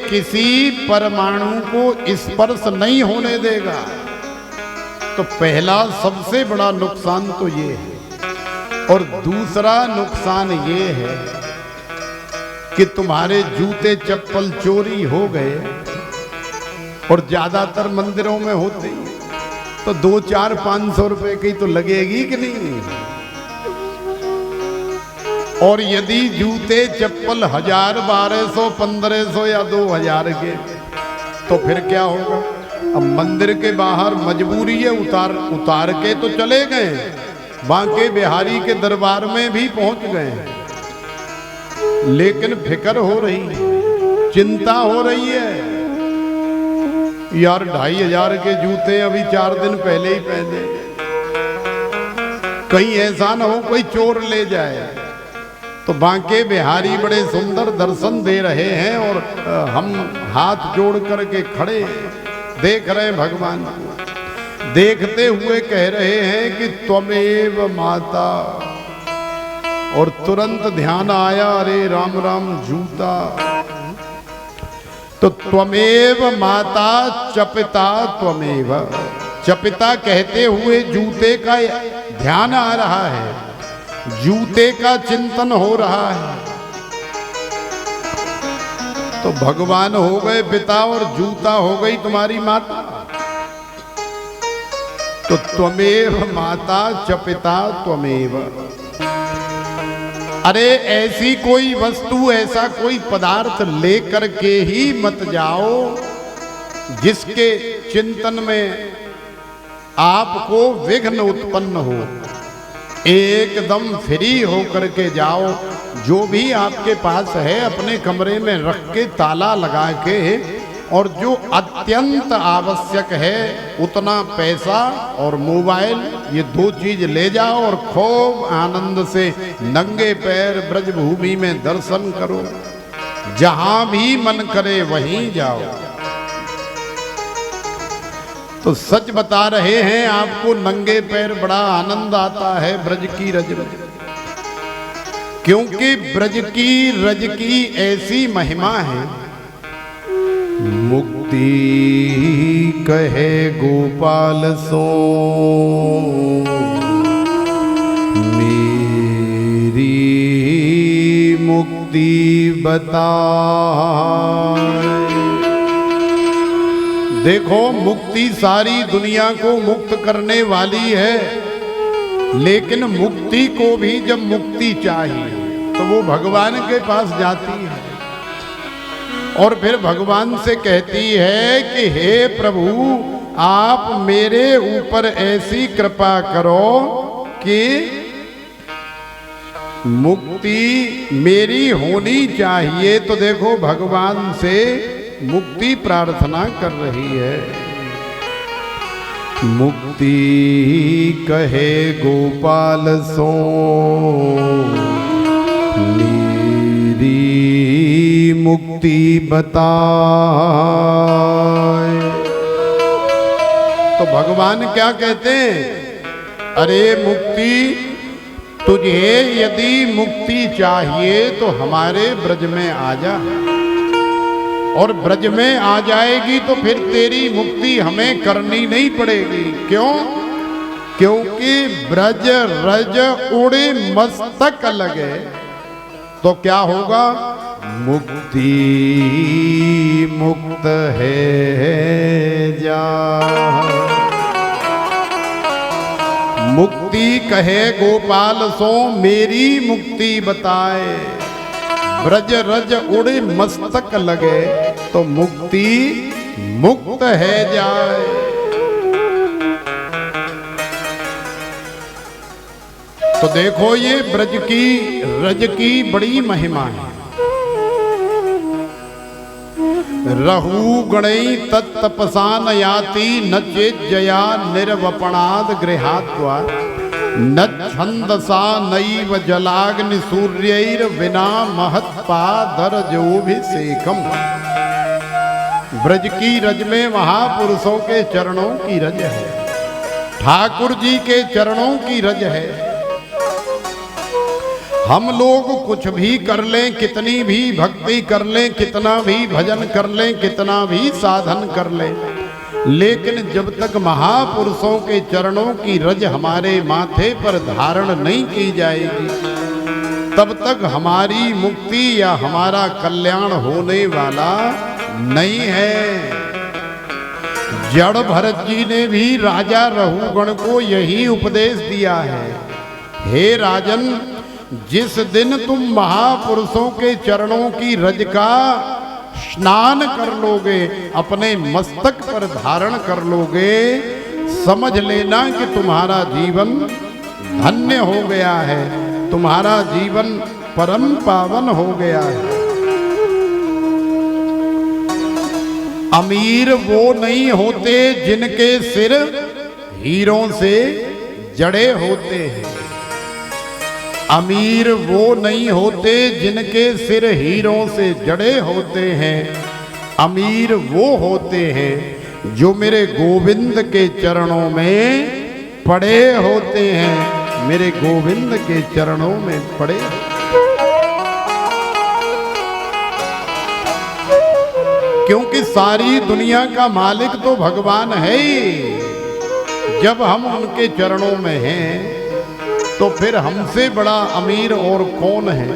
किसी परमाणु को स्पर्श नहीं होने देगा। तो पहला सबसे बड़ा नुकसान तो ये है, और दूसरा नुकसान ये है कि तुम्हारे जूते चप्पल चोरी हो गए, और ज्यादातर मंदिरों में होते ही, तो 2-4-500 रुपए की तो लगेगी कि नहीं। और यदि जूते चप्पल 1000, 1200, 1500 या 2000 के, तो फिर क्या होगा। अब मंदिर के बाहर मजबूरी है, उतार के तो चले गए, बांके बिहारी के दरबार में भी पहुंच गए, लेकिन फिक्र हो रही है, चिंता हो रही है, यार 2500 के जूते अभी 4 दिन पहले ही पहने, कहीं ऐसा ना हो कोई चोर ले जाए। तो बांके बिहारी बड़े सुंदर दर्शन दे रहे हैं, और हम हाथ जोड़ करके खड़े देख रहे हैं भगवान को, देखते हुए कह रहे हैं कि त्वमेव माता, और तुरंत ध्यान आया, अरे राम राम जूता। तो त्वमेव माता चपिता त्वमेव, चपिता कहते हुए जूते का ध्यान आ रहा है, जूते का चिंतन हो रहा है। तो भगवान हो गए पिता और जूता हो गई तुम्हारी माता। तो त्वमेव माता च पिता त्वमेव। अरे ऐसी कोई वस्तु, ऐसा कोई पदार्थ लेकर के ही मत जाओ जिसके चिंतन में आपको विघ्न उत्पन्न हो। एकदम फ्री होकर के जाओ, जो भी आपके पास है अपने कमरे में रख के ताला लगा के, और जो अत्यंत आवश्यक है उतना पैसा और मोबाइल, ये 2 चीज ले जाओ, और खूब आनंद से नंगे पैर ब्रजभूमि में दर्शन करो। जहां भी मन करे वहीं जाओ। तो सच बता रहे हैं आपको, नंगे पैर बड़ा आनंद आता है ब्रज की रज में, क्योंकि ब्रज की रज की ऐसी महिमा है। मुक्ति कहे गोपाल सो मेरी मुक्ति बता। देखो, मुक्ति सारी दुनिया को मुक्त करने वाली है, लेकिन मुक्ति को भी जब मुक्ति चाहिए तो वो भगवान के पास जाती है, और फिर भगवान से कहती है कि हे प्रभु, आप मेरे ऊपर ऐसी कृपा करो कि मुक्ति मेरी होनी चाहिए। तो देखो, भगवान से मुक्ति प्रार्थना कर रही है। मुक्ति कहे गोपाल सो मेरी मुक्ति बताए। तो भगवान क्या कहते हैं अरे मुक्ति, तुझे यदि मुक्ति चाहिए तो हमारे ब्रज में आ जा, और ब्रज में आ जाएगी तो फिर तेरी मुक्ति हमें करनी नहीं पड़ेगी। क्यों? क्योंकि ब्रज रज उड़े मस्तक लगे तो क्या होगा? मुक्ति मुक्त है जा। मुक्ति कहे गोपाल सो मेरी मुक्ति बताए, ब्रज रज उड़े मस्तक लगे तो मुक्ति मुक्त है जाए। तो देखो ये ब्रज की रज की बड़ी महिमा है। रहु गणई तत्तपसान याति न चेज्जया निर्वपणाद गृहात्वा न छंदसा नैव जलाग्नि सूर्यैर विना महत्पादरजोभिषेकम। ब्रज की रज में महापुरुषों के चरणों की रज है, ठाकुर जी के चरणों की रज है। हम लोग कुछ भी कर लें, कितनी भी भक्ति कर लें, कितना भी भजन कर लें, कितना भी साधन कर लें, लेकिन जब तक महापुरुषों के चरणों की रज हमारे माथे पर धारण नहीं की जाएगी तब तक हमारी मुक्ति या हमारा कल्याण होने वाला नहीं है। जड़ भरत जी ने भी राजा रहुगण को यही उपदेश दिया है, हे राजन, जिस दिन तुम महापुरुषों के चरणों की रज का स्नान कर लोगे, अपने मस्तक पर धारण कर लोगे, समझ लेना कि तुम्हारा जीवन धन्य हो गया है, तुम्हारा जीवन परम पावन हो गया है। अमीर वो नहीं होते जिनके सिर हीरों से जड़े होते हैं। अमीर वो नहीं होते जिनके सिर हीरों से जड़े होते हैं। अमीर वो होते हैं जो मेरे गोविंद के चरणों में पड़े होते हैं, मेरे गोविंद के चरणों में पड़े। क्योंकि सारी दुनिया का मालिक तो भगवान है ही। जब हम उनके चरणों में हैं तो फिर हमसे बड़ा अमीर और कौन है।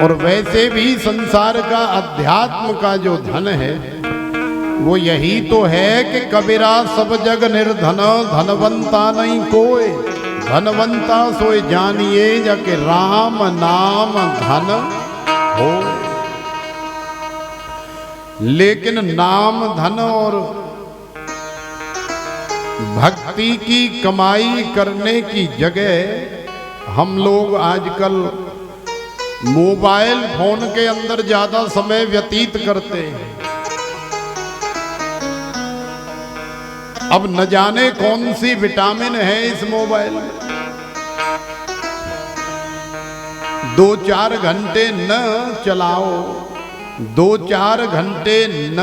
और वैसे भी संसार का अध्यात्म का जो धन है वो यही तो है कि कबीरा सब जग निर्धन, धनवंता नहीं कोई, धनवंता सोए जानिए जाके राम नाम धन हो। लेकिन नाम धन और भक्ति की कमाई करने की जगह हम लोग आजकल मोबाइल फोन के अंदर ज्यादा समय व्यतीत करते हैं। अब न जाने कौन सी विटामिन है इस मोबाइल में। 2-4 घंटे न चलाओ, 2-4 घंटे न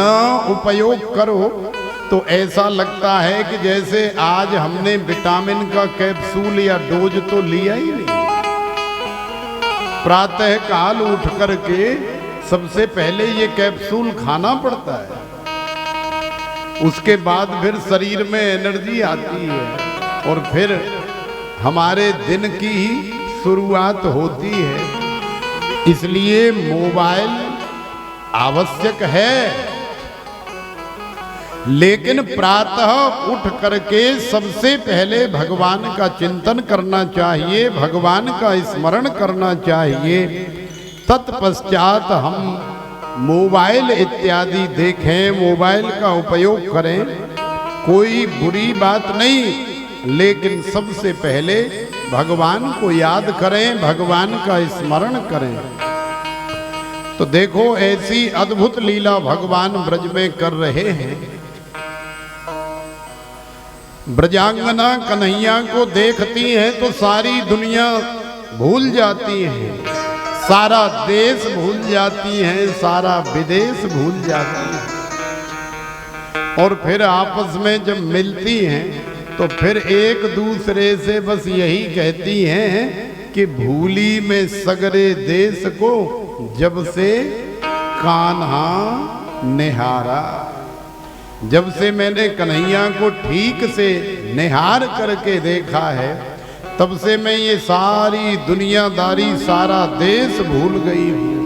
उपयोग करो तो ऐसा लगता है कि जैसे आज हमने विटामिन का कैप्सूल या डोज तो लिया ही नहीं। प्रातः काल उठ करके सबसे पहले ये कैप्सूल खाना पड़ता है, उसके बाद फिर शरीर में एनर्जी आती है और फिर हमारे दिन की शुरुआत होती है। इसलिए मोबाइल आवश्यक है, लेकिन प्रातः उठ करके सबसे पहले भगवान का चिंतन करना चाहिए, भगवान का स्मरण करना चाहिए। तत्पश्चात हम मोबाइल इत्यादि देखें, मोबाइल का उपयोग करें, कोई बुरी बात नहीं, लेकिन सबसे पहले भगवान को याद करें, भगवान का स्मरण करें। तो देखो ऐसी अद्भुत लीला भगवान ब्रज में कर रहे हैं। ब्रजांगना कन्हैया को देखती है तो सारी दुनिया भूल जाती है, सारा देश भूल जाती है, सारा विदेश भूल जाती है। और फिर आपस में जब मिलती हैं तो फिर एक दूसरे से बस यही कहती हैं कि भूली में सगरे देश को जब से कान्हा निहारा। जब से मैंने कन्हैया को ठीक से निहार करके देखा है तब से मैं ये सारी दुनियादारी सारा देश भूल गई हूँ।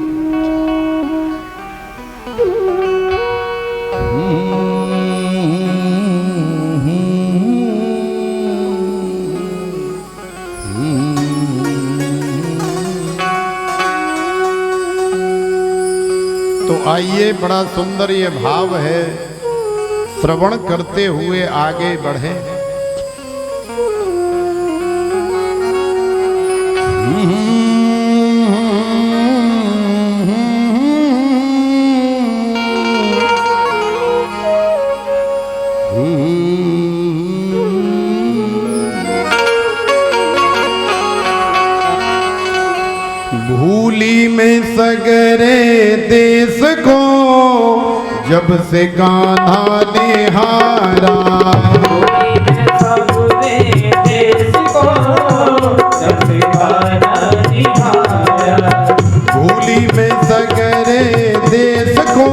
तो आइए, बड़ा सुंदर ये भाव है, श्रवण करते हुए आगे बढ़े। भूली में सगरे देश को जब से कान्हा निहारा। भूली में सगरे देश को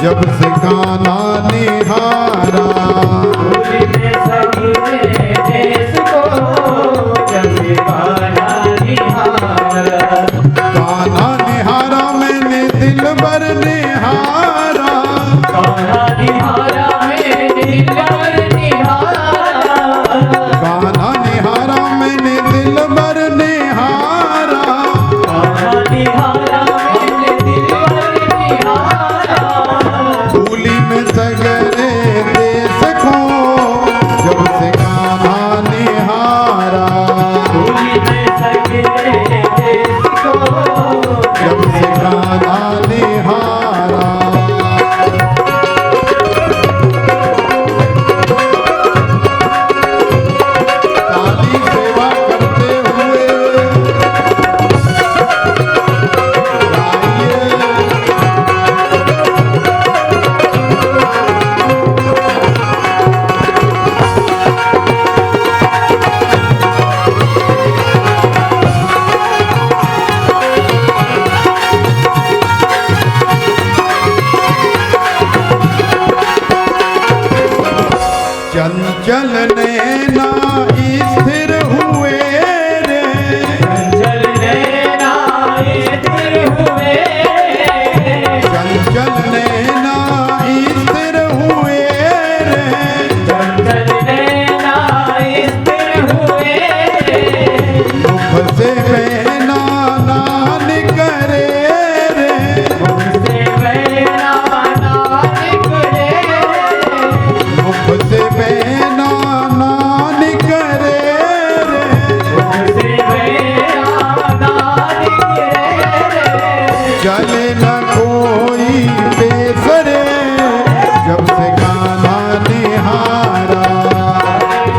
जब से कान्हा निहारा। कान्हा निहारा मैंने दिल भर निहारा। कान्हा निहारा मैंने दिल भर निहारा। कान्हा निहारा मैंने दिल भर निहारा। कान्हा निहारा मैंने दिल भर निहारा। भूली में सगरे देश को जब से कान्हा निहारा। भूली में सगरे देश को जब से कान्हा निहारा। काली सेवा करते हुए चंचल नैना स्थिर हुए रे। चंचल नैना स्थिर हुए। चंचल नैना स्थिर हुए रे। चंचल नैना स्थिर हुए। मुख से बहना ना निकले रे। मुख से बहना ना निकले। मुख से बहना ना निकले रे। मुख से बहना ना निकले। चले न कोई बेसरे जब से कान्हा निहारा।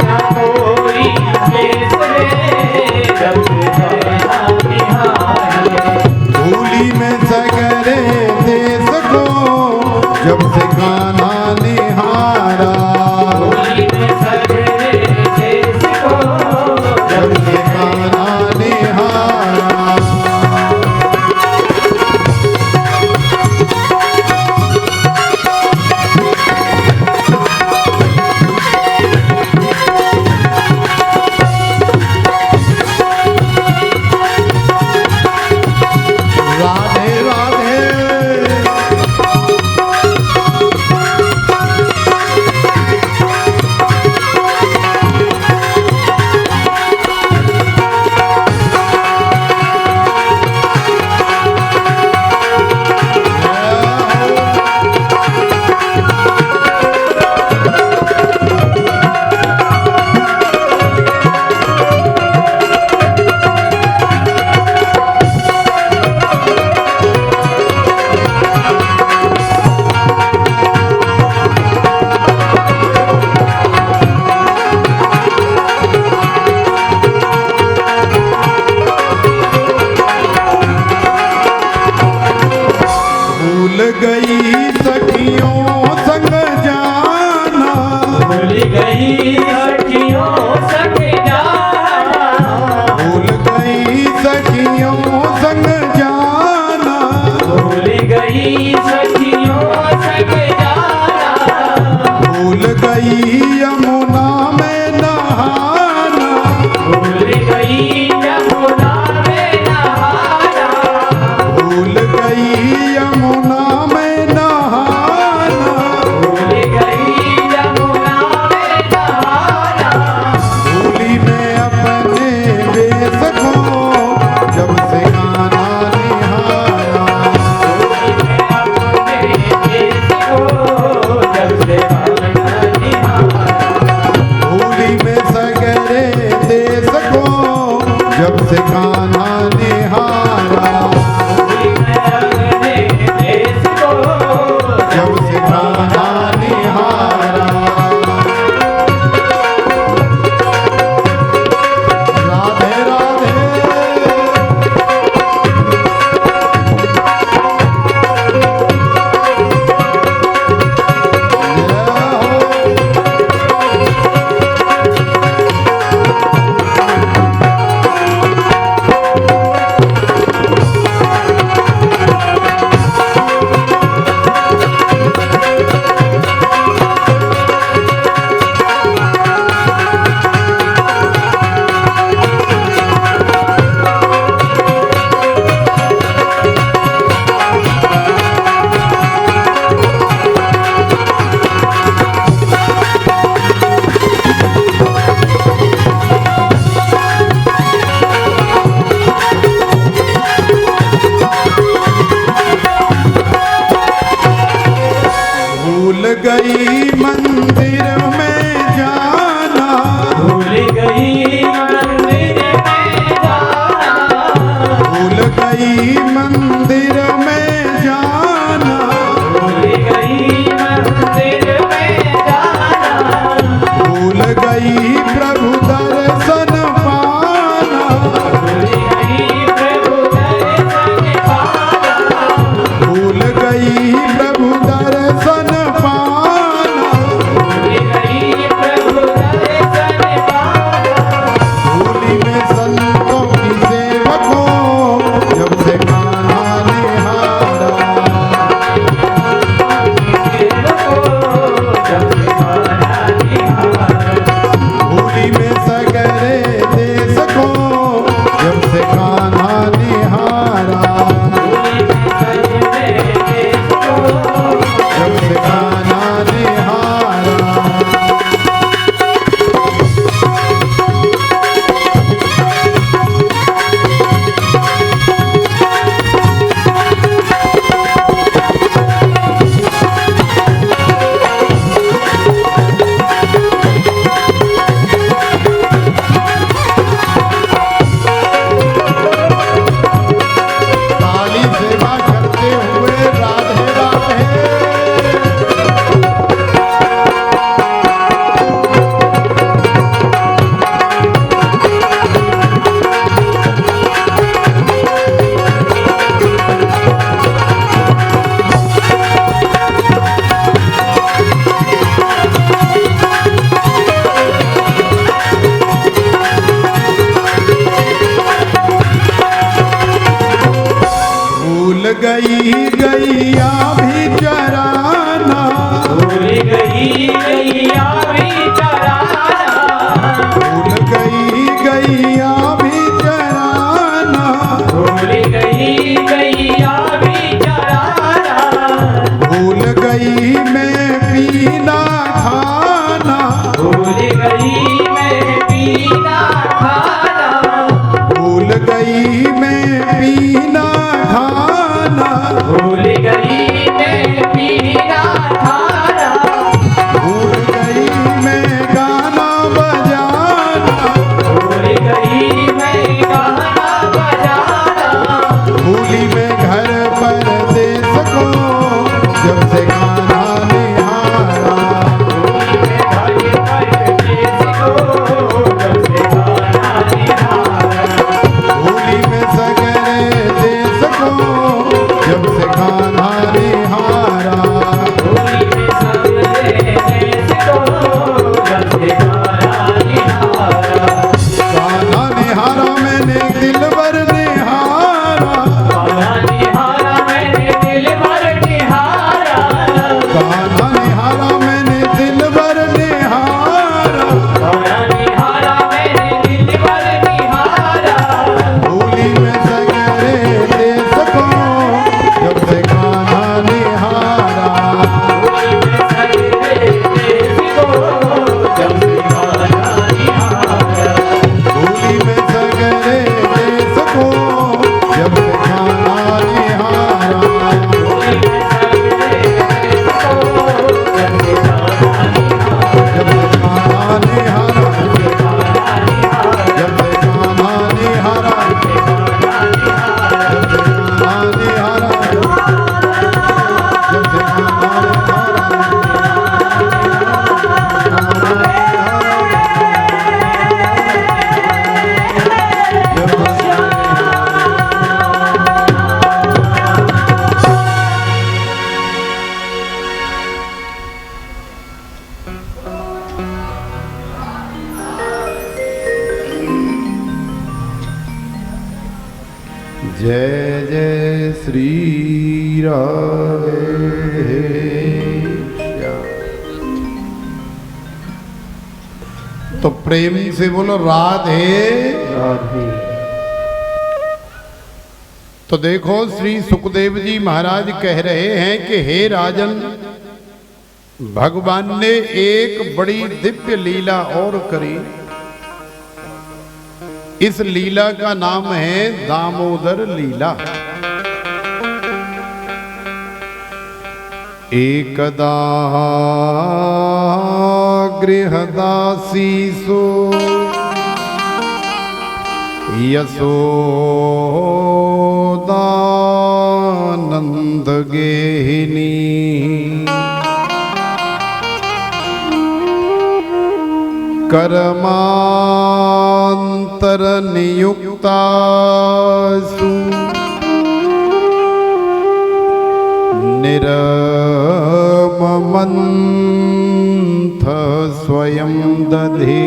न कोई बेसरे जब से कान्हा निहारा। भूली में सगरे देश को जब से कान्हा निहारा। भूली में सगरे देश को जब से कान्हा निहारा। राधे राधे। गई गैया भी चराना, भूल गई गैया भी चराना, भूल गई गैया भी चराना, भूल गई गैया भी चराना, भूल गई मैं पीना खाना, भूल गई मैं पीना खाना, भूल गई मैं पीना खाना, भूल गई मैं पीना खाना, भूल गई मैं गाना बजाना, भूल गई मैं गाना बजाना, भूली मैं घर परदेस को जब से गाना निहारा, भूली मैं सगरे देश को जब से गाना निहारा, गाना निहारा मैंने दिलबर निहारा, गाना निहारा मैंने दिलबर निहारा, भूली मैं सगरे देश को जब से गाना निहारा, भूली मैं सगरे देश को जब से गाना निहारा, जब से गाना निहारा, जब से गाना निहारा, जब से गाना निहारा, जब से गाना जय जय श्री राधे श्याम। तो प्रेम से बोलो राधे। तो देखो श्री सुखदेव जी महाराज कह रहे हैं कि हे राजन, भगवान ने एक बड़ी दिव्य लीला और करी। इस लीला का नाम है दामोदर लीला। एकदा गृहदासी सो यशोदानंद गेहिनी कर्मांतर नियुक्तासु निरममन्थ स्वयं दधे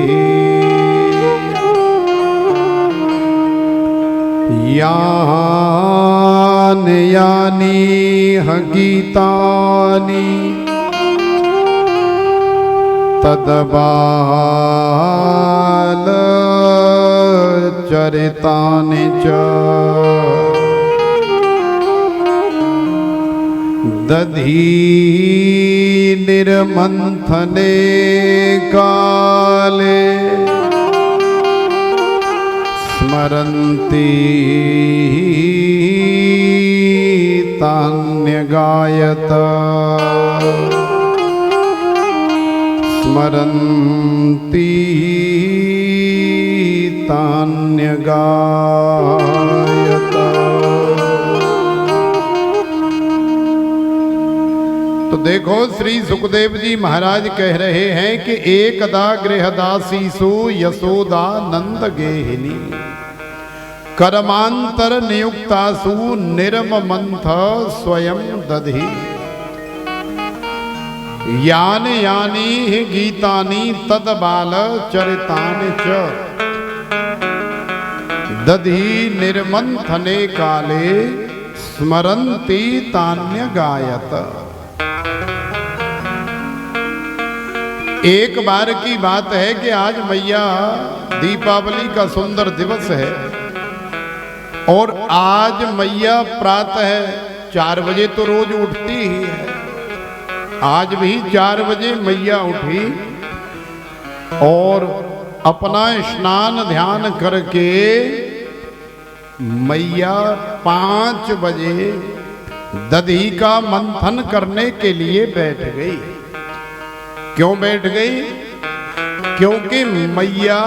यानि यानि गीतानि तदबाल चरितानि च दधी निर्मंथने काले स्मरन्ति तान्यगायत स्मरन्ति तान्यगायत। तो देखो श्री सुखदेव जी महाराज कह रहे हैं कि एकदा गृहदासीसु यशोदानंद गेहिनी कर्मांतर नियुक्तासु निर्ममंथ स्वयं दधि यान यानी गीतानि तदबाल चरितानि च दधि निर्मंथने काले स्मरन्ति तान्य गायत। एक बार की बात है कि आज मैया दीपावली का सुंदर दिवस है और आज मैया प्रातः 4 बजे तो रोज उठती ही है। आज भी 4 बजे मैया उठी और अपना स्नान ध्यान करके मैया 5 बजे दधी का मंथन करने के लिए बैठ गई। क्यों बैठ गई? क्योंकि मैया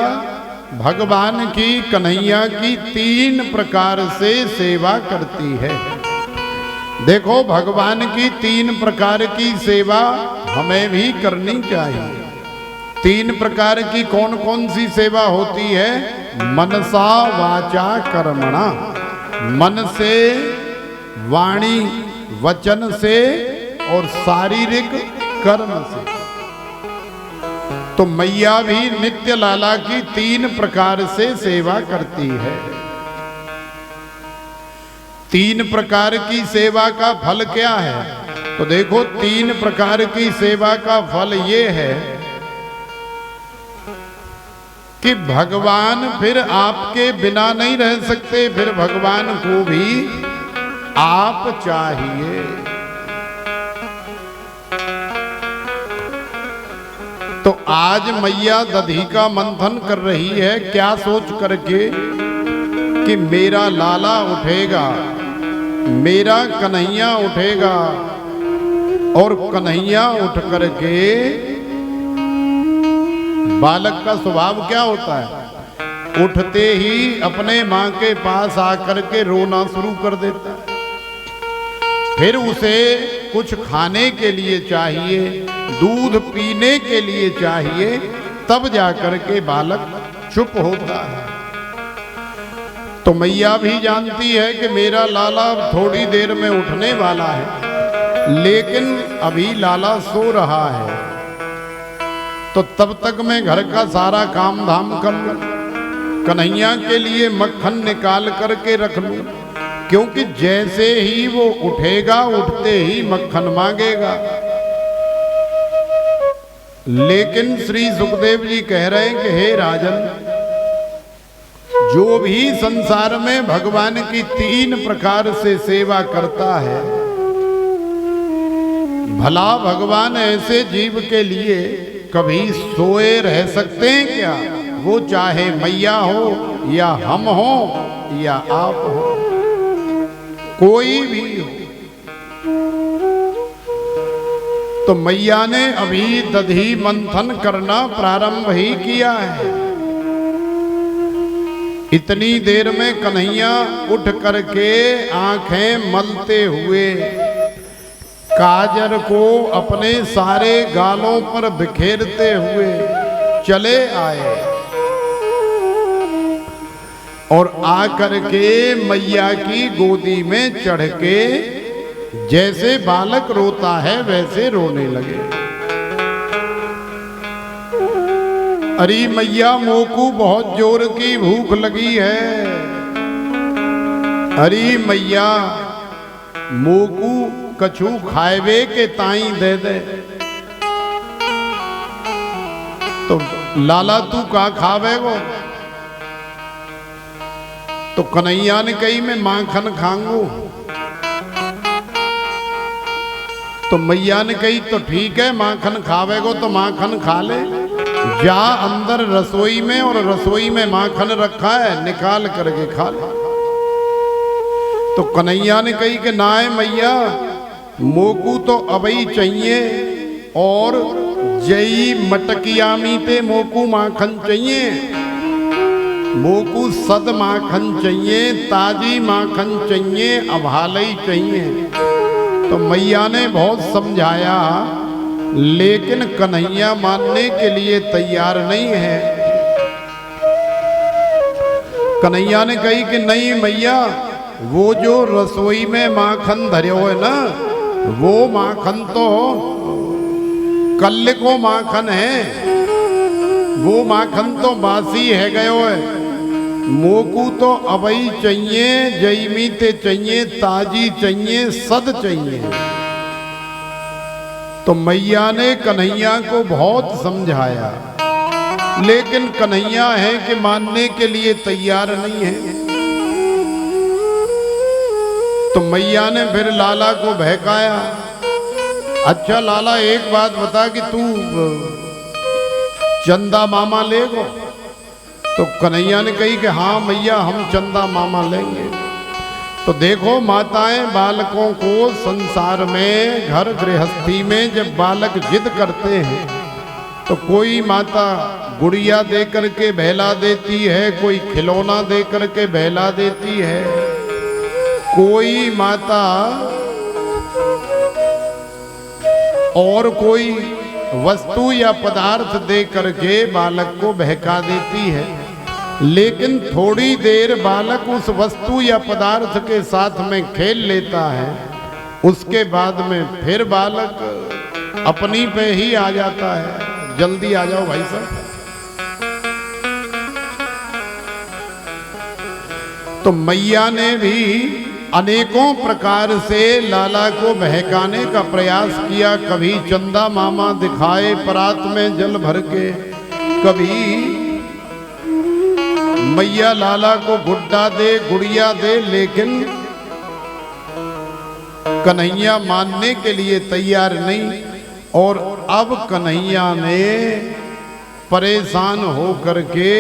भगवान की, कन्हैया की 3 प्रकार से सेवा करती है। देखो, भगवान की 3 प्रकार की सेवा हमें भी करनी चाहिए। 3 प्रकार की कौन कौन सी सेवा होती है? मनसा वाचा कर्मणा, मन से, वाणी वचन से और शारीरिक कर्म से। तो मैया भी नित्य लाला की 3 प्रकार से सेवा करती है। 3 प्रकार की सेवा का फल क्या है? तो देखो, 3 प्रकार की सेवा का फल ये है कि भगवान फिर आपके बिना नहीं रह सकते, फिर भगवान को भी आप चाहिए। तो आज मैया दधी का मंथन कर रही है, क्या सोच करके कि मेरा लाला उठेगा, मेरा कन्हैया उठेगा और कन्हैया उठ करके, बालक का स्वभाव क्या होता है? उठते ही अपने माँ के पास आकर के रोना शुरू कर देता है। फिर उसे कुछ खाने के लिए चाहिए, दूध पीने के लिए चाहिए, तब जाकर के बालक चुप होता है। तो मैया भी जानती है कि मेरा लाला थोड़ी देर में उठने वाला है, लेकिन अभी लाला सो रहा है, तो तब तक मैं घर का सारा काम धाम कर लूं, कन्हैया के लिए मक्खन निकाल करके रख लूं, क्योंकि जैसे ही वो उठेगा, उठते ही मक्खन मांगेगा। लेकिन श्री सुखदेव जी कह रहे हैं कि हे राजन, जो भी संसार में भगवान की 3 प्रकार से सेवा करता है, भला भगवान ऐसे जीव के लिए कभी सोए रह सकते हैं क्या? वो चाहे मैया हो या हम हो या आप हो, कोई भी हो। तो मैया ने अभी दधी मंथन करना प्रारंभ ही किया है। इतनी देर में कन्हैया उठ करके आंखें मलते हुए काजर को अपने सारे गालों पर बिखेरते हुए चले आए और आकर के मैया की गोदी में चढ़ के जैसे बालक रोता है वैसे रोने लगे। अरे मैया, मोकू बहुत जोर की भूख लगी है। अरे मैया, मोकू कछु खाएवे के ताई दे दे। तो लाला तू का खावे वो? तो कन्हैया ने कही मैं माखन खाऊंगू। तो मैया ने कही तो ठीक है, माखन खावेगो तो माखन खा ले, जा अंदर रसोई में, और रसोई में माखन रखा है, निकाल करके खा ले। तो कन्हैया ने कही कि ना है मैया, मोकू तो अबई चाहिए और जई मटकियामी ते मोकू माखन चाहिए, मोकू सद माखन चाहिए, ताजी माखन चाहिए, अभालई चाहिए। तो मैया ने बहुत समझाया, लेकिन कन्हैया मानने के लिए तैयार नहीं है। कन्हैया ने कही कि नहीं मैया, वो जो रसोई में माखन धरे है ना, वो माखन तो कल को माखन है, वो माखन तो बासी है गयो है। मोकू तो अबई चाहिए, जईमीते चाहिए, ताजी चाहिए, सद चाहिए। तो मैया ने कन्हैया को बहुत समझाया, लेकिन कन्हैया है कि मानने के लिए तैयार नहीं है। तो मैया ने फिर लाला को बहकाया, अच्छा लाला एक बात बता कि तू चंदा मामा लेगो? तो कन्हैया ने कही कि हाँ मैया हम चंदा मामा लेंगे। तो देखो माताएं बालकों को संसार में, घर गृहस्थी में जब बालक जिद करते हैं तो कोई माता गुड़िया दे करके बहला देती है, कोई खिलौना दे करके बहला देती है, कोई माता और कोई वस्तु या पदार्थ दे करके बालक को बहका देती है। लेकिन थोड़ी देर बालक उस वस्तु या पदार्थ के साथ में खेल लेता है, उसके बाद में फिर बालक अपनी पे ही आ जाता है। जल्दी आ जाओ भाई साहब। तो मैया ने भी अनेकों प्रकार से लाला को बहकाने का प्रयास किया। कभी चंदा मामा दिखाए परात में जल भर के, कभी मैया लाला को गुड्डा दे, गुड़िया दे, लेकिन कन्हैया मानने के लिए तैयार नहीं। और अब कन्हैया ने परेशान हो करके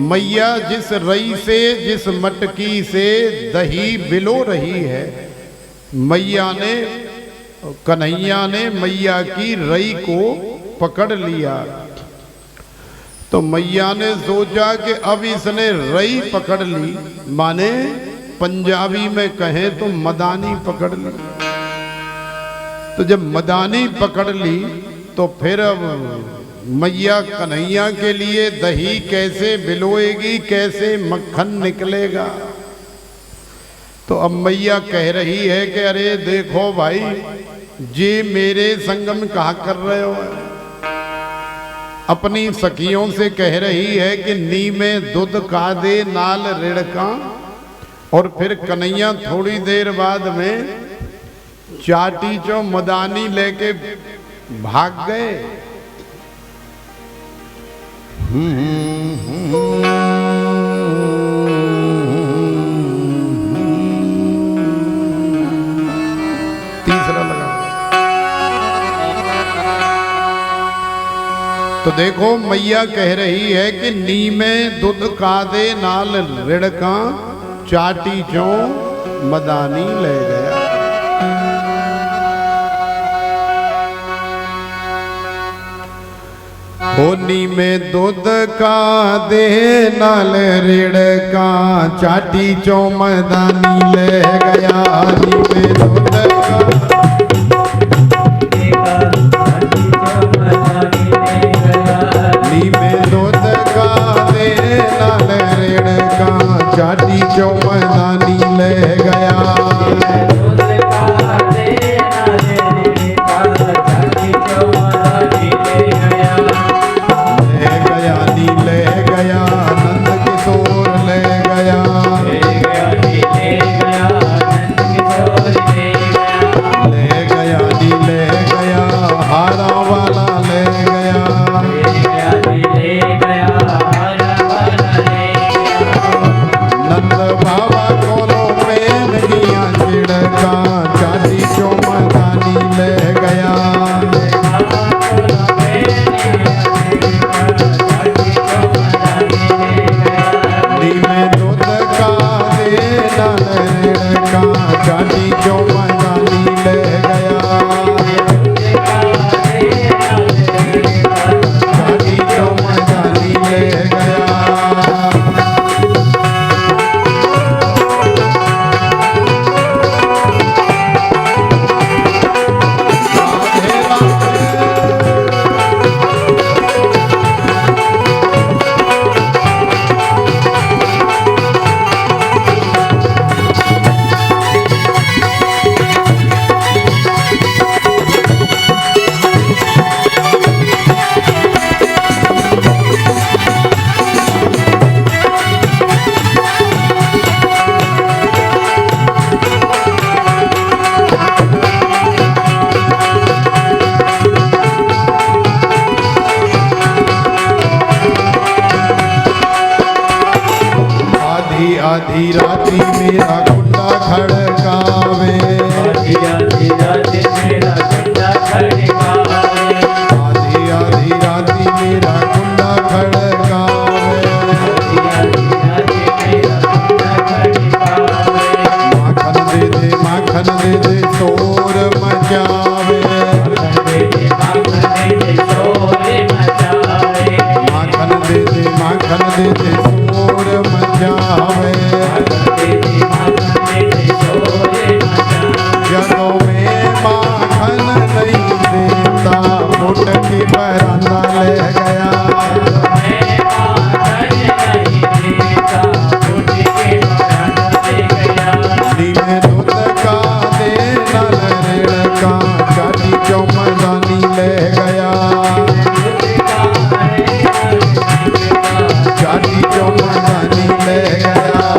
मैया जिस रई से, जिस मटकी से दही बिलो रही है, मैया ने, कन्हैया ने मैया की रई को पकड़ लिया। तो मैया ने सोचा कि अब इसने रई पकड़ ली, माने पंजाबी में कहें तो मदानी पकड़ ली। तो जब मदानी पकड़ ली तो फिर अब मैया कन्हैया के लिए दही कैसे बिलोएगी, कैसे मक्खन निकलेगा। तो अब मैया कह रही है कि अरे देखो भाई, जे मेरे संगम कहा कर रहे हो। अपनी सखियों से कह रही है कि नी में दूध का दे नाल रिड़का। और फिर कन्हैया थोड़ी देर बाद में चाटी चो मदानी लेके भाग गए। तीसरा लगा। तो देखो मैया कह रही है कि नी में दूध का दे नाल रिड़का, चाटी चो मदानी ले गया। होनी में दूध का दे नाल रिड़का, चाटी चो मदानी ले गया। नी में दूध का नी में दूध का दे नाल रिड़का, चाटी चो मदानी ले गया। ले गया आधी राती मेरा कुंडा खड़कावे आधी आधी रात मेरा कुंडा खड़कावे आधी आधी राती मेरा कुंडा खड़कावे आधी आधी रात मेरा कुंडा खड़कावे माखन दे दे शोर मचावे माखन दे दे शोर मचावे माखन दे दे शोर मचावे जदों में माखन नहीं देता फुट के बराना ले गया नीमे दूध का दे नल रेड़का चाटी चौमदानी ले गया चाटी चौमदानी ले गया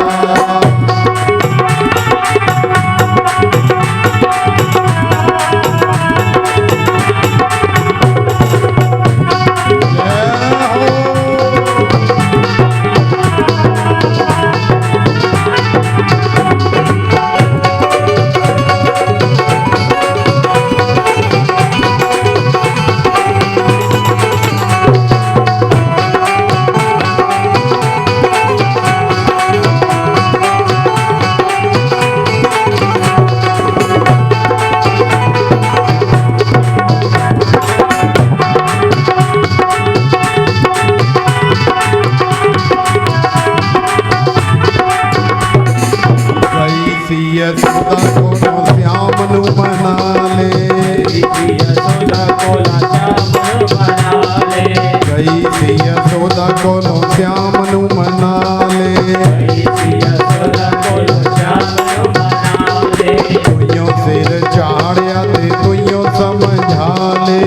यशोदा को श्याम नु मना ले यशोदा को श्याम बना ले गई सी यशोदा को श्याम नु मना ले यशोदा को श्याम बना ले तुइयों सिर चाड़िया ते तुइयों समझा ले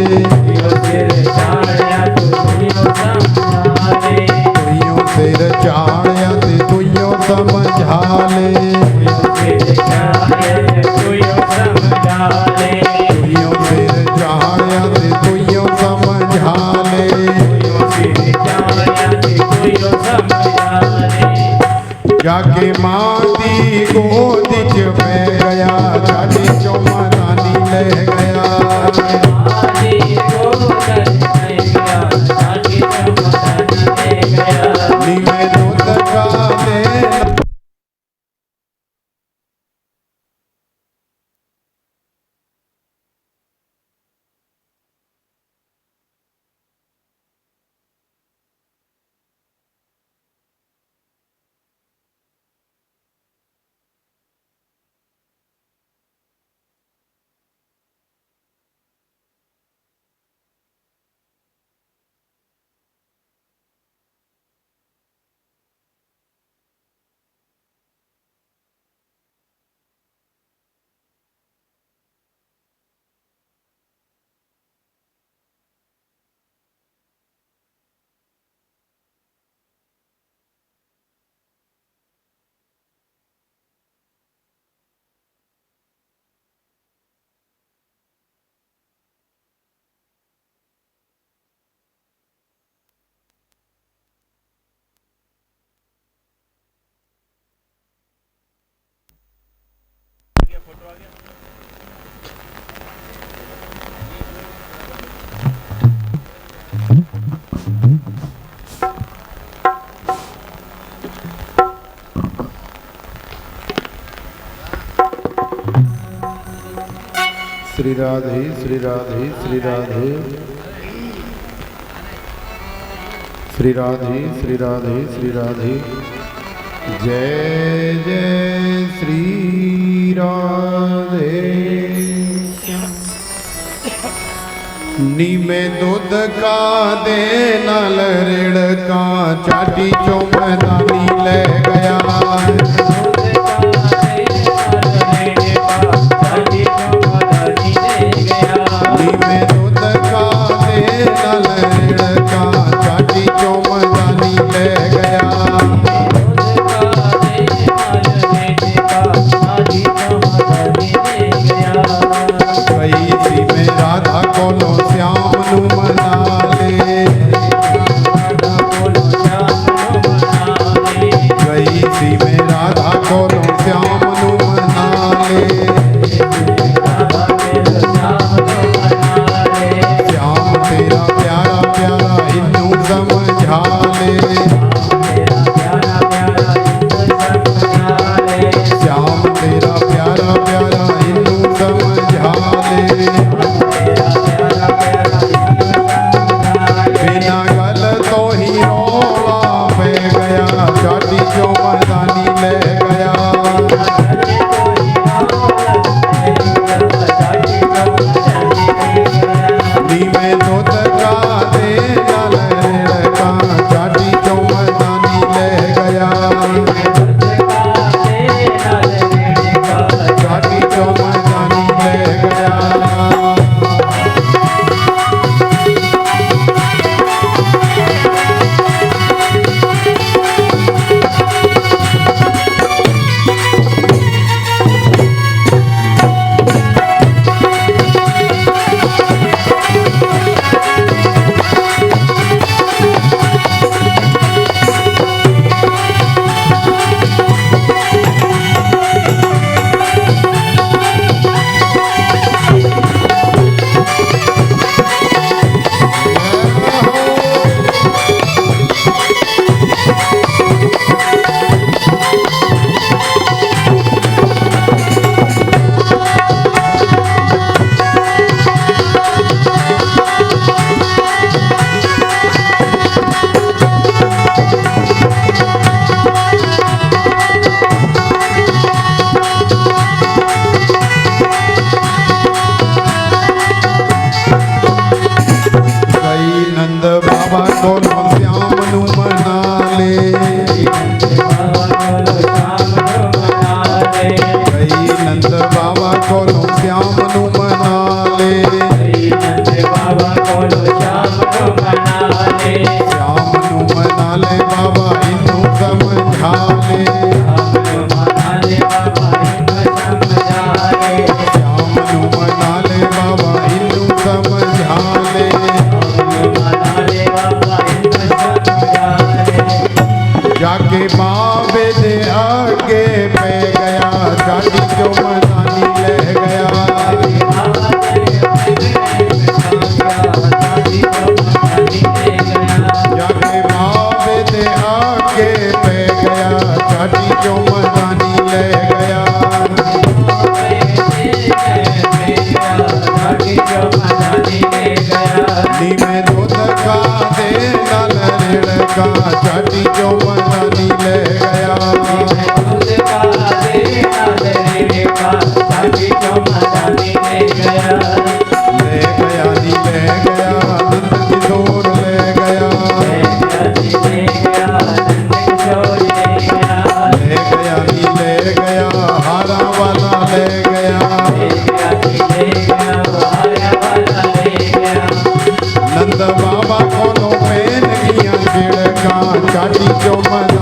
सिर चाड़िया तुइयों समझा ले तुइयों सिर चाड़िया ते तुइयों समझा ले तुइयों समझा ले तुइयों सिर चाड़िया ते तुइयों समझा ले जाके माटी गोद च पै गया चाटी चौमदानी ले गया नीमे दूध का दे श्री राधे श्री राधे श्री राधे श्री राधे श्री राधे श्री राधे जय जय श्री राधे। नीमे दूध का दे नल रेड़का चाटी चौमदानी ले गया नीमे दूध का दे नल रेड़का चाटी चौमदानी ले गया गई सी में राधा को श्याम नु मना ले गई सी नू मना ले नंद बाबा कोलो श्याम को मना ले श्याम नू मना ले बाबा इनू समझा ले श्याम को मना ले बाबा इनको समझा ले श्याम नू मना ले बाबा इनू समझा ले जाके बाबे दे आगे पे गया चाटी जो मनानी ले गया जाके बाबे दे आगे पे गया चाटी जो मनानी ले गया नी में दूध का दे नल रेड़ का चाटी जो मनानी ले गया ले गया नी ले गया नंद किशोर ले गया ले गया नी ले गया हारा वाला ले गया नंद बाबा को नो पेन किया छिड़का चाटी जो मन